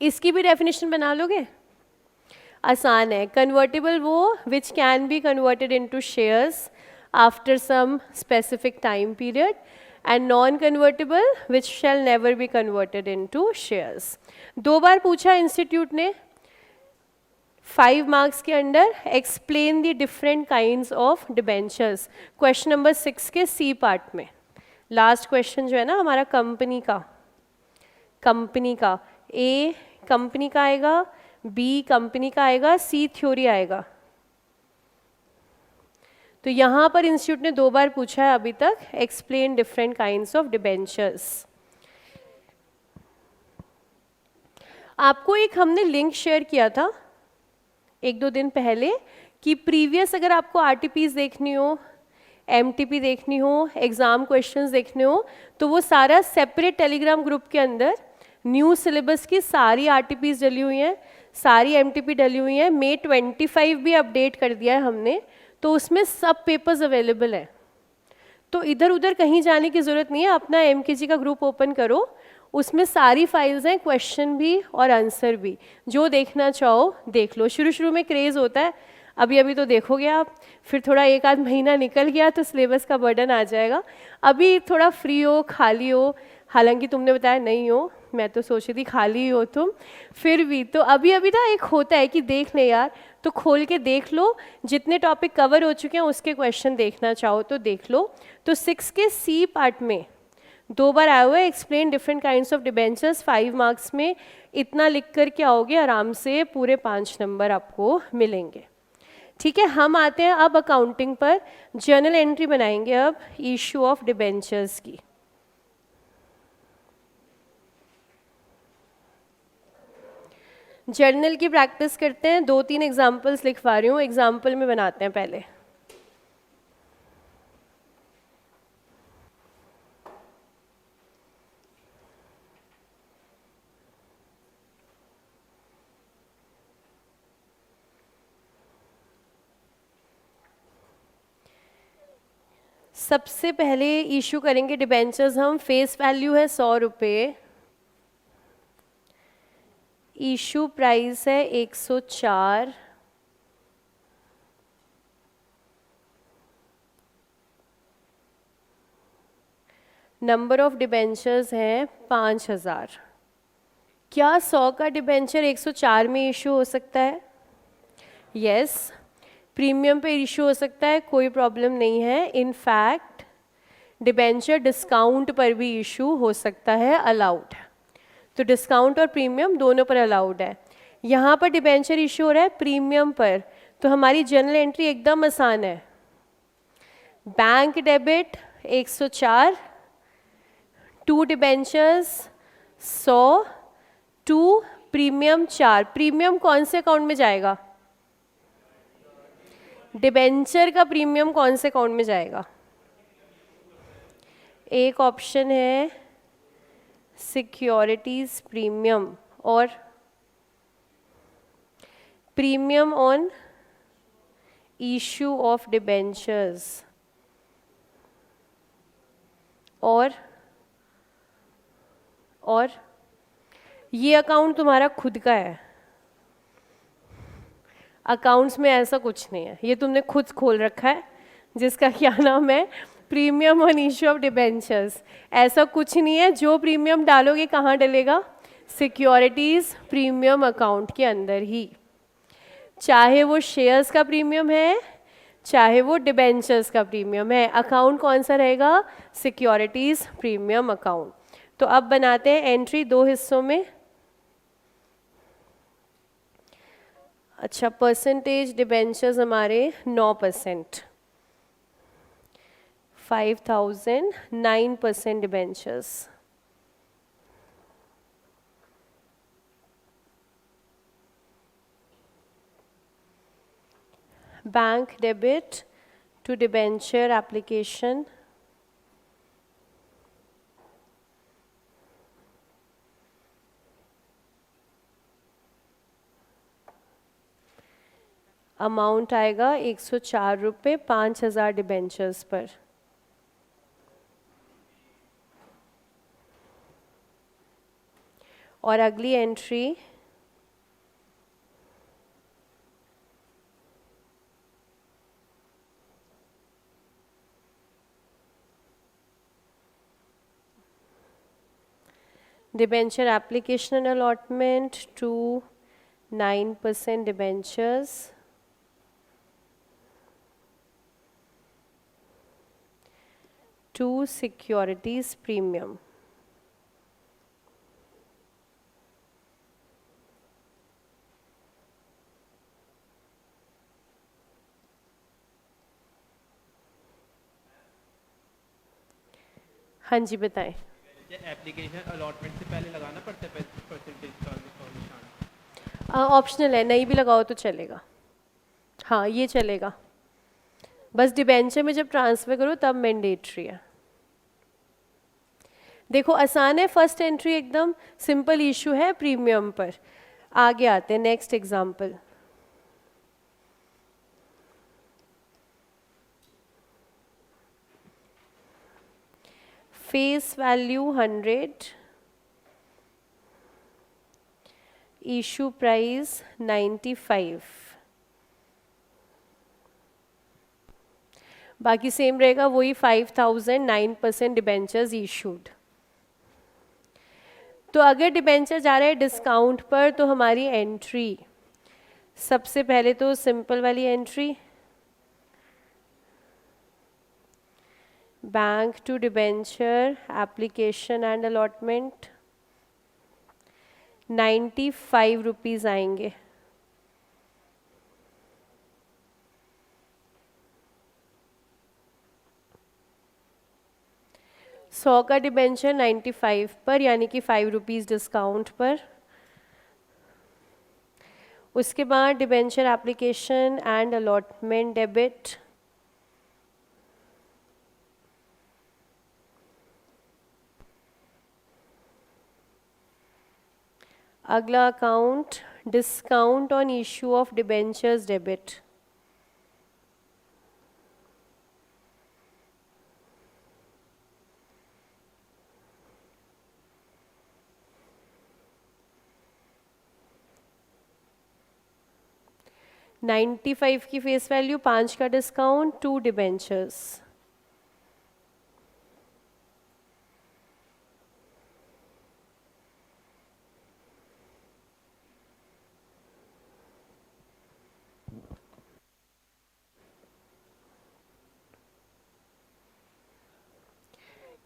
इसकी भी डेफिनेशन बना लोगे? आसान है। कन्वर्टेबल वो which can be converted into shares after some specific time period, and non convertible which shall never be converted into shares. 2 बार पूछा इंस्टीट्यूट ने 5 मार्क्स के under. Explain the different kinds of debentures, question number 6 के C part में। Last question जो है ना हमारा कंपनी का, कंपनी का ए कंपनी का आएगा, बी कंपनी का आएगा, सी थ्योरी आएगा। तो यहाँ पर इंस्टीट्यूट ने 2 बार पूछा है अभी तक, explain different kinds of debentures. आपको एक हमने लिंक शेयर किया था 1-2 दिन पहले कि प्रीवियस अगर आपको आरटीपीज देखनी हो, एमटीपी देखनी हो, एग्जाम क्वेश्चंस देखने हो, तो वो सारा सेपरेट टेलीग्राम ग्रुप के अंदर न्यू सिलेबस की सारी आरटीपीज डली हुई हैं, सारी एमटीपी डली हुई हैं। May 25 भी अपडेट कर दिया है हमने, तो उसमें सब पेपर्स अवेलेबल हैं। तो इधर उधर कहीं जाने की ज़रूरत नहीं है, अपना एमकेजी का ग्रुप ओपन करो, उसमें सारी फाइल्स हैं, क्वेश्चन भी और आंसर भी, जो देखना चाहो देख लो। शुरू शुरू में क्रेज़ होता है, अभी अभी तो देखोगे आप, फिर थोड़ा 1-आध महीना निकल गया तो सिलेबस का बर्डन आ जाएगा। अभी थोड़ा फ्री हो, खाली हो, हालांकि तुमने बताया नहीं हो, मैं तो सोच रही थी खाली हो तुम, फिर भी तो अभी अभी ना एक होता है कि देख ले यार, तो खोल के देख लो, जितने टॉपिक कवर हो चुके हैं उसके क्वेश्चन देखना चाहो तो देख लो। तो 6 के सी पार्ट में 2 बार आया हुआ है, explain different kinds of debentures. 5 marks में इतना लिख कर के आओगे आराम से, पूरे 5 नंबर आपको मिलेंगे। ठीक है, हम आते हैं अब अकाउंटिंग पर। जर्नल एंट्री बनाएंगे अब इशू ऑफ डिबेंचर्स की। जर्नल की प्रैक्टिस करते हैं, 2-3 एग्जाम्पल्स लिखवा रही हूँ, एग्जाम्पल में बनाते हैं पहले। सबसे पहले इशू करेंगे डिबेंचर्स हम, फेस वैल्यू है 100 रुपये, इशू प्राइस है 104, नंबर ऑफ डिबेंचर्स हैं 5000। क्या 100 का डिबेंचर 104 में इशू हो सकता है? यस, प्रीमियम पे इशू हो सकता है, कोई प्रॉब्लम नहीं है। इनफैक्ट डिबेंचर डिस्काउंट पर भी इशू हो सकता है, अलाउड। तो डिस्काउंट और प्रीमियम दोनों पर अलाउड है। यहाँ पर डिबेंचर इशू हो रहा है प्रीमियम पर, तो हमारी जर्नल एंट्री एकदम आसान है। Bank debit 104, 2 debentures 100, 2 premium 4। Premium कौन से अकाउंट में जाएगा? डिबेंचर का प्रीमियम कौन से अकाउंट में जाएगा? एक ऑप्शन है सिक्योरिटीज प्रीमियम, और premium on issue of debentures और ये अकाउंट तुम्हारा खुद का है। अकाउंट्स में ऐसा कुछ नहीं है, ये तुमने खुद खोल रखा है जिसका क्या नाम है premium on issue of debentures. ऐसा कुछ नहीं है, जो प्रीमियम डालोगे कहाँ डलेगा, सिक्योरिटीज़ प्रीमियम अकाउंट के अंदर ही, चाहे वो शेयर्स का प्रीमियम है चाहे वो डिबेंचर्स का प्रीमियम है। अकाउंट कौन सा रहेगा, सिक्योरिटीज़ प्रीमियम अकाउंट। तो अब बनाते हैं एंट्री दो हिस्सों में। अच्छा, परसेंटेज डिबेंचर्स हमारे 9%, 5000 9% debentures. Bank debit to debenture application, amount आएगा 104 रुपये 5000 डिबेंचर्स पर। और अगली entry debenture application and allotment to 9% debentures, to securities premium. हाँ जी बताएं। ये एप्लीकेशन अलॉटमेंट से पहले लगाना पड़ता है परसेंटेज का निशान? ऑप्शनल है, नहीं भी लगाओ तो चलेगा। हाँ ये चलेगा, बस डिबेंचर में जब ट्रांसफ़र करो तब मैंडेटरी है। देखो आसान है, फर्स्ट एंट्री एकदम सिंपल इशू है प्रीमियम पर। आगे आते हैं next example. Face value 100, issue price 95, बाकी सेम रहेगा वही 5000 9% डिबेंचर्स इशूड। तो अगर डिबेंचर जा रहा है डिस्काउंट पर तो हमारी एंट्री सबसे पहले तो सिंपल वाली entry, bank to debenture application and allotment 95 rupees आएंगे। सौ का डिबेंचर 95 पर, यानी कि 5 रुपीज़ डिस्काउंट पर। उसके बाद debenture application and allotment debit, अगला account discount on issue of debentures debit, $95 की फेस वैल्यू, 5 का डिस्काउंट, 2 डिबेंचर्स।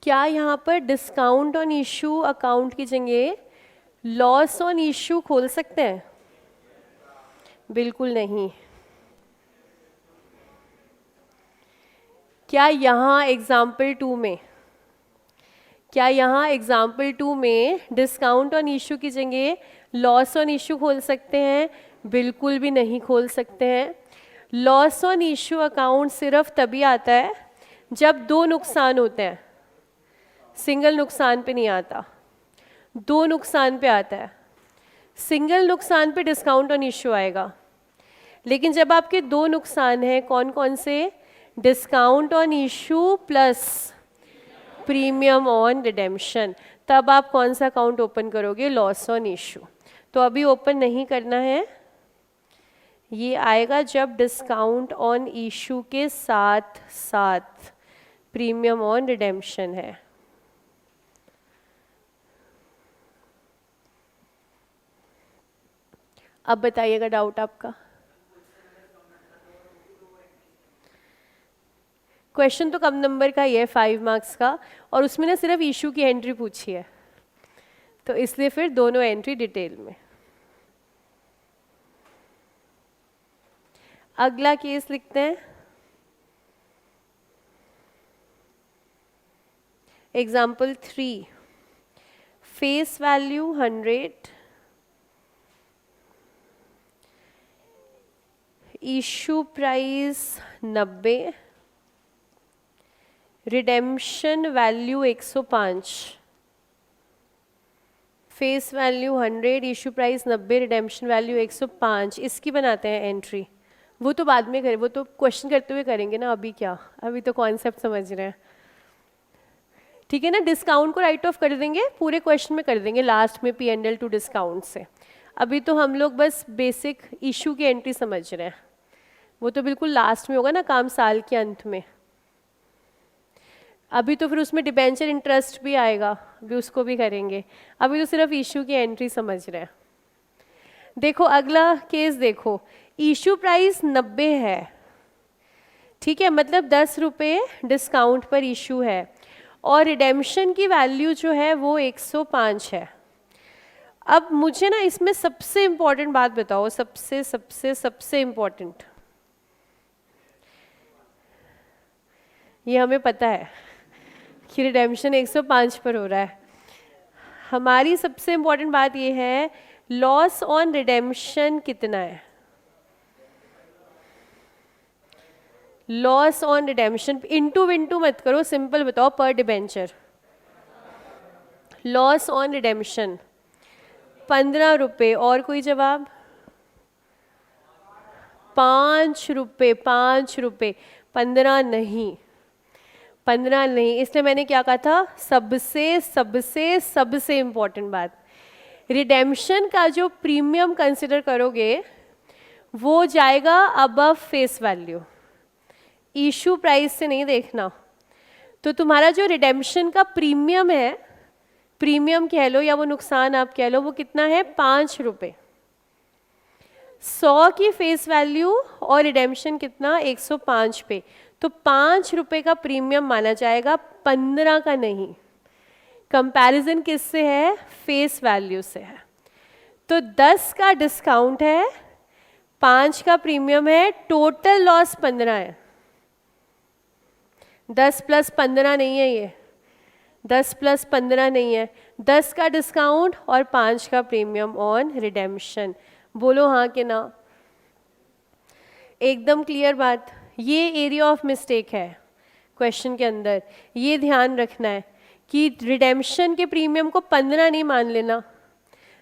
क्या यहाँ पर डिस्काउंट ऑन इशू अकाउंट की जगह लॉस ऑन इशू खोल सकते हैं? बिल्कुल नहीं। क्या यहाँ एग्जाम्पल 2 में, क्या यहाँ एग्जाम्पल 2 में डिस्काउंट ऑन इशू की जगह लॉस ऑन इशू खोल सकते हैं? बिल्कुल भी नहीं खोल सकते हैं। लॉस ऑन इशू अकाउंट सिर्फ तभी आता है जब दो नुकसान होते हैं, सिंगल नुकसान पे नहीं आता, दो नुकसान पे आता है। सिंगल नुकसान पे डिस्काउंट ऑन इशू आएगा, लेकिन जब आपके दो नुकसान हैं, कौन कौन से? Discount on issue plus premium on redemption, तब आप कौन सा अकाउंट ओपन करोगे? Loss on issue. तो अभी ओपन नहीं करना है, ये आएगा जब डिस्काउंट ऑन इशू के साथ साथ प्रीमियम ऑन रिडेम्पशन है। अब बताइएगा डाउट आपका। क्वेश्चन तो कम नंबर का ही है, 5 मार्क्स का, और उसमें ना सिर्फ इशू की एंट्री पूछी है, तो इसलिए फिर दोनों एंट्री डिटेल में। अगला केस लिखते हैं। Example 3, face value 100, issue price 90, redemption value 105। Face value 100, issue price 90, redemption value 105। इसकी बनाते हैं एंट्री। वो तो बाद में करें, वो तो क्वेश्चन करते हुए करेंगे ना, अभी क्या, अभी तो कॉन्सेप्ट समझ रहे हैं, ठीक है ना। डिस्काउंट को राइट ऑफ कर देंगे, पूरे क्वेश्चन में कर देंगे लास्ट में P&L टू डिस्काउंट से। अभी तो हम लोग बस बेसिक इशू की एंट्री समझ रहे हैं, वो तो बिल्कुल लास्ट में होगा ना, काम साल के अंत में। अभी तो फिर उसमें डिबेंचर इंटरेस्ट भी आएगा, अभी उसको भी करेंगे, अभी तो सिर्फ इशू की एंट्री समझ रहे हैं। देखो अगला केस देखो, इशू प्राइस 90 है, ठीक है, मतलब 10 रुपये डिस्काउंट पर इशू है, और रिडेम्पशन की वैल्यू जो है वो 105 है। अब मुझे ना इसमें सबसे इम्पॉर्टेंट बात बताओ, सबसे सबसे सबसे इम्पॉर्टेंट, ये हमें पता है कि रिडेम्पशन 105 पर हो रहा है। हमारी सबसे इम्पॉर्टेंट बात ये है, लॉस ऑन रिडेम्पशन कितना है? लॉस ऑन रिडेम्पशन इंटू विंटू मत करो, सिंपल बताओ, पर डिबेंचर। लॉस ऑन रिडेम्पशन 15 रुपये, और कोई जवाब? 5 रुपये, 5 रुपये, 15 नहीं, 15 नहीं, इसलिए मैंने क्या कहा था, सबसे सबसे सबसे इम्पॉर्टेंट बात, रिडेम्पशन का जो प्रीमियम कंसिडर करोगे वो जाएगा above face value, issue price से नहीं देखना। तो तुम्हारा जो रिडेम्पशन का प्रीमियम है, प्रीमियम कह लो या वो नुकसान आप कह लो, वो कितना है? 5 रुपये। 100 की फेस वैल्यू और रिडेम्पशन कितना? 105 पे, तो 5 रुपये का प्रीमियम माना जाएगा, 15 का नहीं। कंपैरिजन किससे है? फेस वैल्यू से है। तो 10 का डिस्काउंट है, 5 का प्रीमियम है, टोटल लॉस 15 है। 10 प्लस 15 नहीं है ये, 10 प्लस 15 नहीं है, 10 का डिस्काउंट और 5 का प्रीमियम ऑन रिडेम्पशन। बोलो हाँ कि ना? एकदम क्लियर बात। ये एरिया ऑफ मिस्टेक है क्वेश्चन के अंदर, ये ध्यान रखना है कि रिडेम्पशन के प्रीमियम को 15 नहीं मान लेना,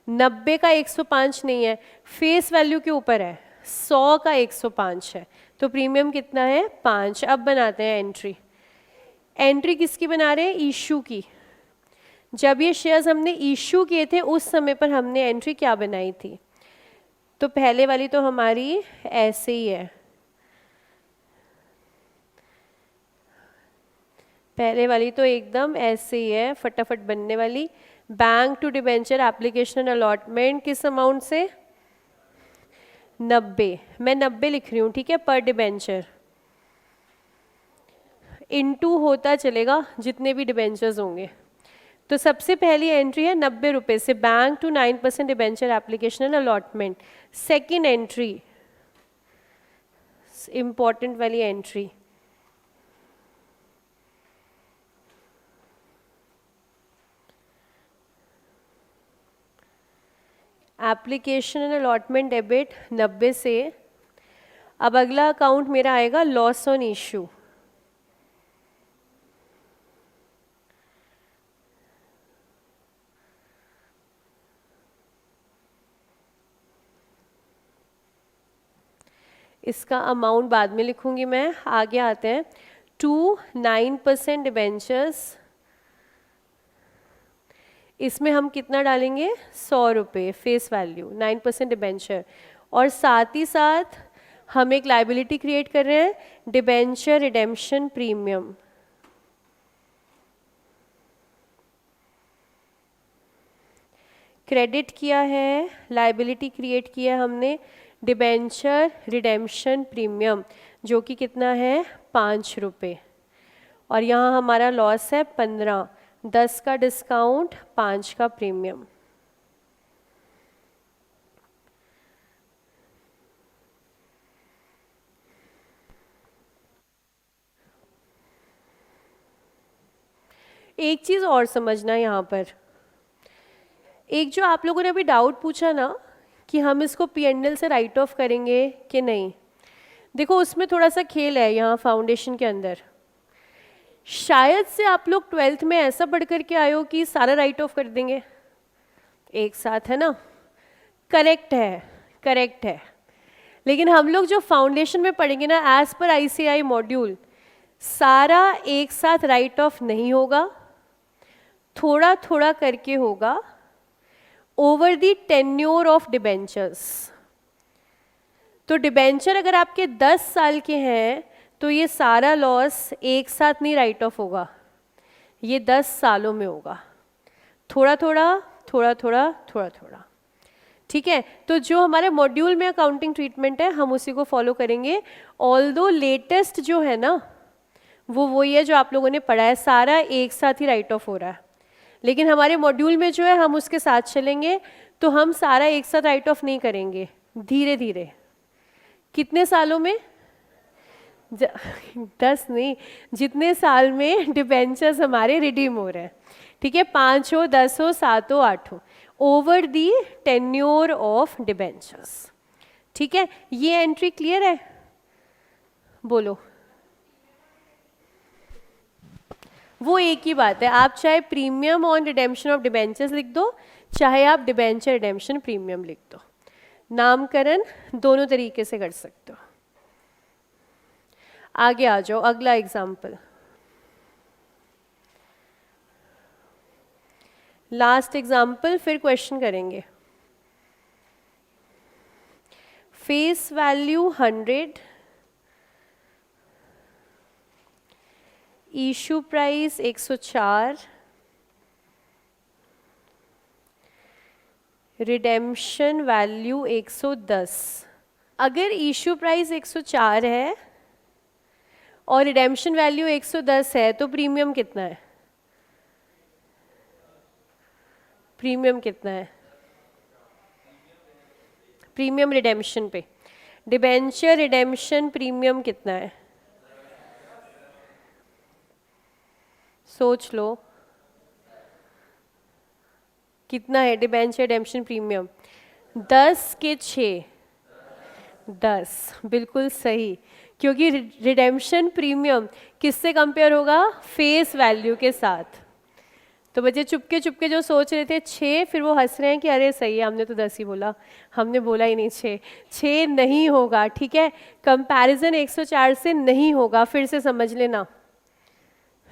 90 का 105 नहीं है, फेस वैल्यू के ऊपर है, 100 का 105 है, तो प्रीमियम कितना है? 5। अब बनाते हैं एंट्री। एंट्री किसकी बना रहे हैं? इशू की। जब ये शेयर्स हमने इशू किए थे उस समय पर हमने एंट्री क्या बनाई थी? तो पहले वाली तो हमारी ऐसे ही है, पहले वाली तो एकदम ऐसे ही है, फटाफट बनने वाली। Bank to debenture application and allotment किस अमाउंट से? 90, मैं 90 लिख रही हूँ, ठीक है, पर डिबेंचर। इनटू होता चलेगा जितने भी डिबेंचर्स होंगे। तो सबसे पहली एंट्री है 90 रुपये से, bank to 9% debenture application and allotment. Second entry, important वाली entry, application and allotment debit 90 से। अब अगला अकाउंट मेरा आएगा लॉस ऑन इशू। इसका अमाउंट बाद में लिखूंगी मैं, आगे आते हैं। 9% डिबेंचर्स, इसमें हम कितना डालेंगे, 100 रुपये फेस वैल्यू, 9% डिबेंचर, और साथ ही साथ हम एक लाइबिलिटी क्रिएट कर रहे हैं, डिबेंचर रिडेम्पशन प्रीमियम। क्रेडिट किया है, लाइबिलिटी क्रिएट किया है हमने, डिबेंचर रिडेम्पशन प्रीमियम, जो कि कितना है, 5 रुपये, और यहाँ हमारा लॉस है 15, 10 का डिस्काउंट, 5 का प्रीमियम। एक चीज़ और समझना यहाँ पर, एक जो आप लोगों ने अभी डाउट पूछा ना कि हम इसको P&L से राइट ऑफ करेंगे कि नहीं, देखो उसमें थोड़ा सा खेल है यहाँ फाउंडेशन के अंदर। शायद से आप लोग 12th में ऐसा पढ़ करके आए हो कि सारा राइट ऑफ कर देंगे एक साथ, है ना? करेक्ट है, करेक्ट है, लेकिन हम लोग जो फाउंडेशन में पढ़ेंगे ना, एज पर ICAI मॉड्यूल, सारा एक साथ राइट ऑफ नहीं होगा, थोड़ा थोड़ा करके होगा over the tenure of debentures. तो डिबेंचर अगर आपके 10 साल के हैं तो ये सारा लॉस एक साथ नहीं राइट ऑफ होगा, ये 10 सालों में होगा, थोड़ा थोड़ा थोड़ा थोड़ा थोड़ा थोड़ा, ठीक है? तो जो हमारे मॉड्यूल में अकाउंटिंग ट्रीटमेंट है हम उसी को फॉलो करेंगे। ऑल्दो लेटेस्ट जो है ना वो वही है जो आप लोगों ने पढ़ा है, सारा एक साथ ही राइट ऑफ हो रहा है, लेकिन हमारे मॉड्यूल में जो है हम उसके साथ चलेंगे, तो हम सारा एक साथ राइट ऑफ नहीं करेंगे, धीरे धीरे। कितने सालों में? 10 नहीं, जितने साल में डिबेंचर्स हमारे रिडीम हो रहे हैं, ठीक है? 5 हो, 10 हो, 7 हो, 8 हो, over the tenure of debentures, ठीक है? ये एंट्री क्लियर है? बोलो। वो एक ही बात है, आप चाहे premium on redemption of debentures लिख दो, चाहे आप डिबेंचर रिडेम्पशन प्रीमियम लिख दो, नामकरण दोनों तरीके से कर सकते हो। आगे आ जाओ, अगला एग्जाम्पल, लास्ट एग्जाम्पल, फिर क्वेश्चन करेंगे। Face value 100, issue price 104, redemption value 110। अगर इशू प्राइस 104 है और रिडेम्पशन वैल्यू 110 है तो प्रीमियम कितना है? प्रीमियम कितना है? प्रीमियम रिडेम्पशन पे, डिबेंचर रिडेम्पशन प्रीमियम कितना है? सोच लो कितना है डिबेंचर रिडेम्पशन प्रीमियम? 10 के 6, 10, बिल्कुल सही, क्योंकि रिडेम्पशन प्रीमियम किससे कंपेयर होगा? फेस वैल्यू के साथ। तो बच्चे चुपके चुपके जो सोच रहे थे 6, फिर वो हंस रहे हैं कि अरे सही है, हमने तो 10 ही बोला, हमने बोला ही नहीं 6। 6 नहीं होगा, ठीक है? कंपैरिजन 104 से नहीं होगा, फिर से समझ लेना,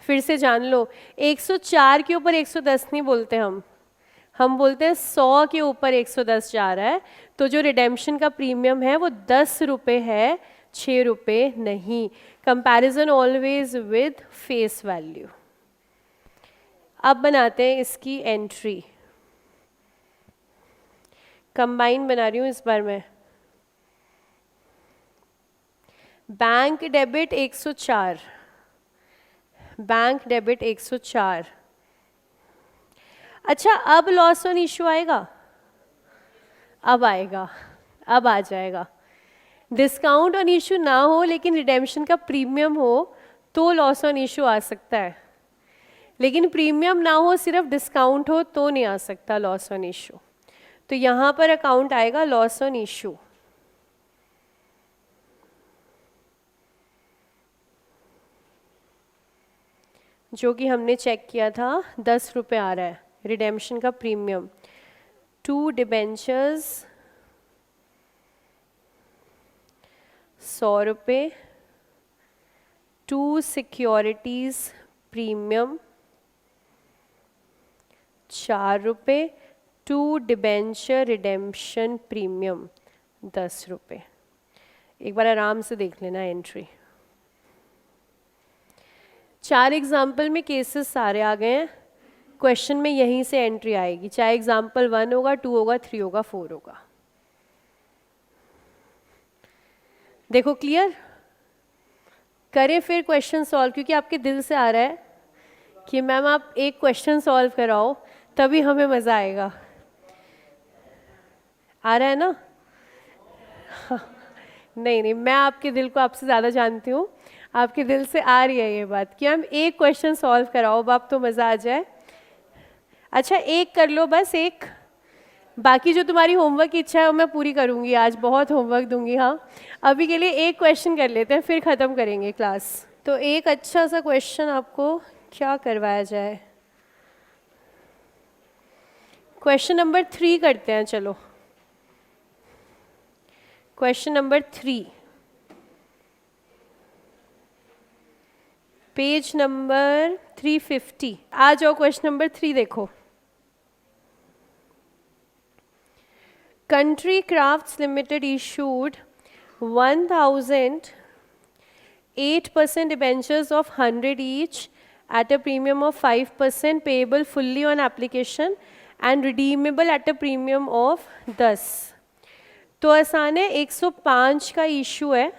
फिर से जान लो। 104 के ऊपर 110 नहीं बोलते हम बोलते हैं 100 के ऊपर 110 जा रहा है, तो जो रिडेम्पशन का प्रीमियम है वो 10 रुपये है, 6 रुपये नहीं। Comparison always with face value. अब बनाते हैं इसकी एंट्री, कंबाइन बना रही हूँ इस बार मैं। Bank debit 104, bank debit 104। अच्छा, अब लॉस ऑन इशू आएगा? अब आएगा, अब आ जाएगा। डिस्काउंट ऑन इशू ना हो लेकिन रिडेम्पशन का प्रीमियम हो तो लॉस ऑन इशू आ सकता है, लेकिन प्रीमियम ना हो, सिर्फ डिस्काउंट हो तो नहीं आ सकता लॉस ऑन इशू। तो यहाँ पर अकाउंट आएगा लॉस ऑन इशू। जो कि हमने चेक किया था 10 रुपये आ रहा है रिडेम्पशन का premium. 2 debentures ₹100, 2 securities premium ₹4, 2 debenture redemption premium ₹10। एक बार आराम से देख लेना एंट्री। 4 एग्जाम्पल में केसेस सारे आ गए हैं, क्वेश्चन में यहीं से एंट्री आएगी, चाहे एग्जाम्पल 1 होगा, 2 होगा, 3 होगा, 4 होगा। देखो क्लियर? करें फिर क्वेश्चन सॉल्व, क्योंकि आपके दिल से आ रहा है कि मैम आप एक क्वेश्चन सॉल्व कराओ तभी हमें मज़ा आएगा। आ रहा है ना? नहीं नहीं, मैं आपके दिल को आपसे ज़्यादा जानती हूँ, आपके दिल से आ रही है ये बात कि हम एक क्वेश्चन सॉल्व कराओ, अब आप तो मज़ा आ जाए। अच्छा एक कर लो बस, एक। बाकी जो तुम्हारी होमवर्क की इच्छा है वो मैं पूरी करूँगी, आज बहुत होमवर्क दूंगी। हाँ, अभी के लिए एक क्वेश्चन कर लेते हैं, फिर ख़त्म करेंगे क्लास। तो एक अच्छा सा क्वेश्चन आपको क्या करवाया जाए? क्वेश्चन नंबर 3 करते हैं, चलो। Question number 3, page number 350। आ जाओ, क्वेश्चन नंबर 3 देखो। Country Crafts Limited issued 1,008% debentures of 100 each at a premium of 5% payable fully on application and redeemable at a premium of 10। तो आसान है, 105 का इशू है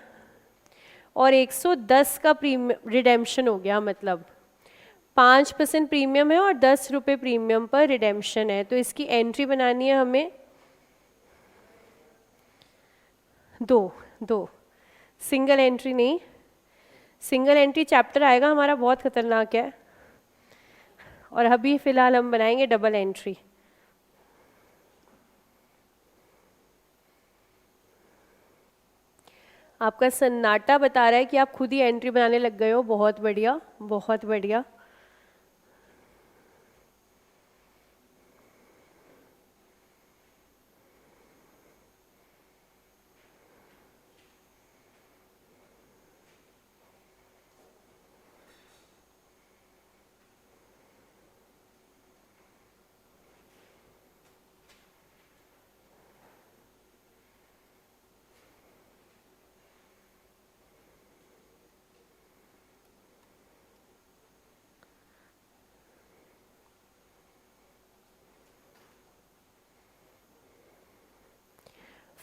और 110 का रिडेम्पशन हो गया, मतलब 5% प्रीमियम है और ₹10 प्रीमियम पर रिडेम्पशन है। तो इसकी एंट्री बनानी है हमें दो, सिंगल एंट्री नहीं। सिंगल एंट्री चैप्टर आएगा हमारा, बहुत खतरनाक है, और अभी फ़िलहाल हम बनाएंगे डबल एंट्री। आपका सन्नाटा बता रहा है कि आप खुद ही एंट्री बनाने लग गए हो, बहुत बढ़िया, बहुत बढ़िया।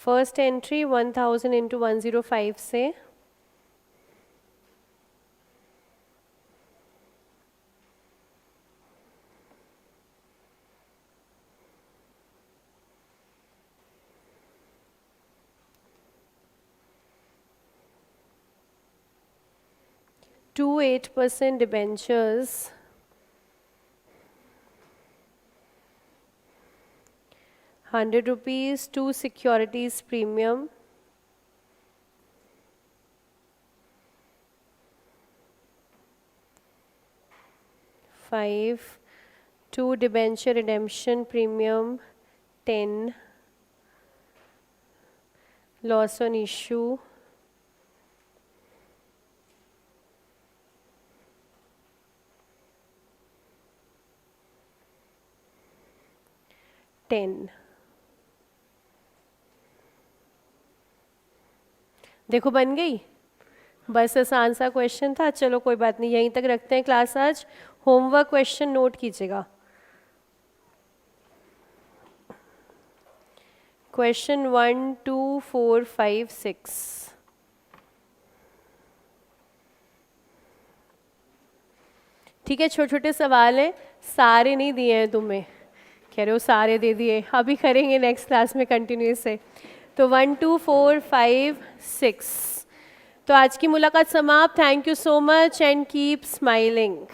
फर्स्ट एंट्री 1000 इंटू 105 से to 8% debentures, ₹100, 2 securities premium, $5, 2 debenture redemption premium 10, loss on issue 10। देखो बन गई, बस आसान सा क्वेश्चन था। चलो कोई बात नहीं, यहीं तक रखते हैं क्लास आज। होमवर्क क्वेश्चन नोट कीजिएगा। क्वेश्चन 1, 2, 4, 5, 6। ठीक है, छोटे छोटे सवाल हैं, सारे नहीं दिए हैं तुम्हें, कह रहे हो सारे दे दिए, अभी करेंगे नेक्स्ट क्लास में कंटिन्यूस से। तो 1, 2, 4, 5, 6। तो आज की मुलाकात समाप्त। Thank you so much and keep smiling.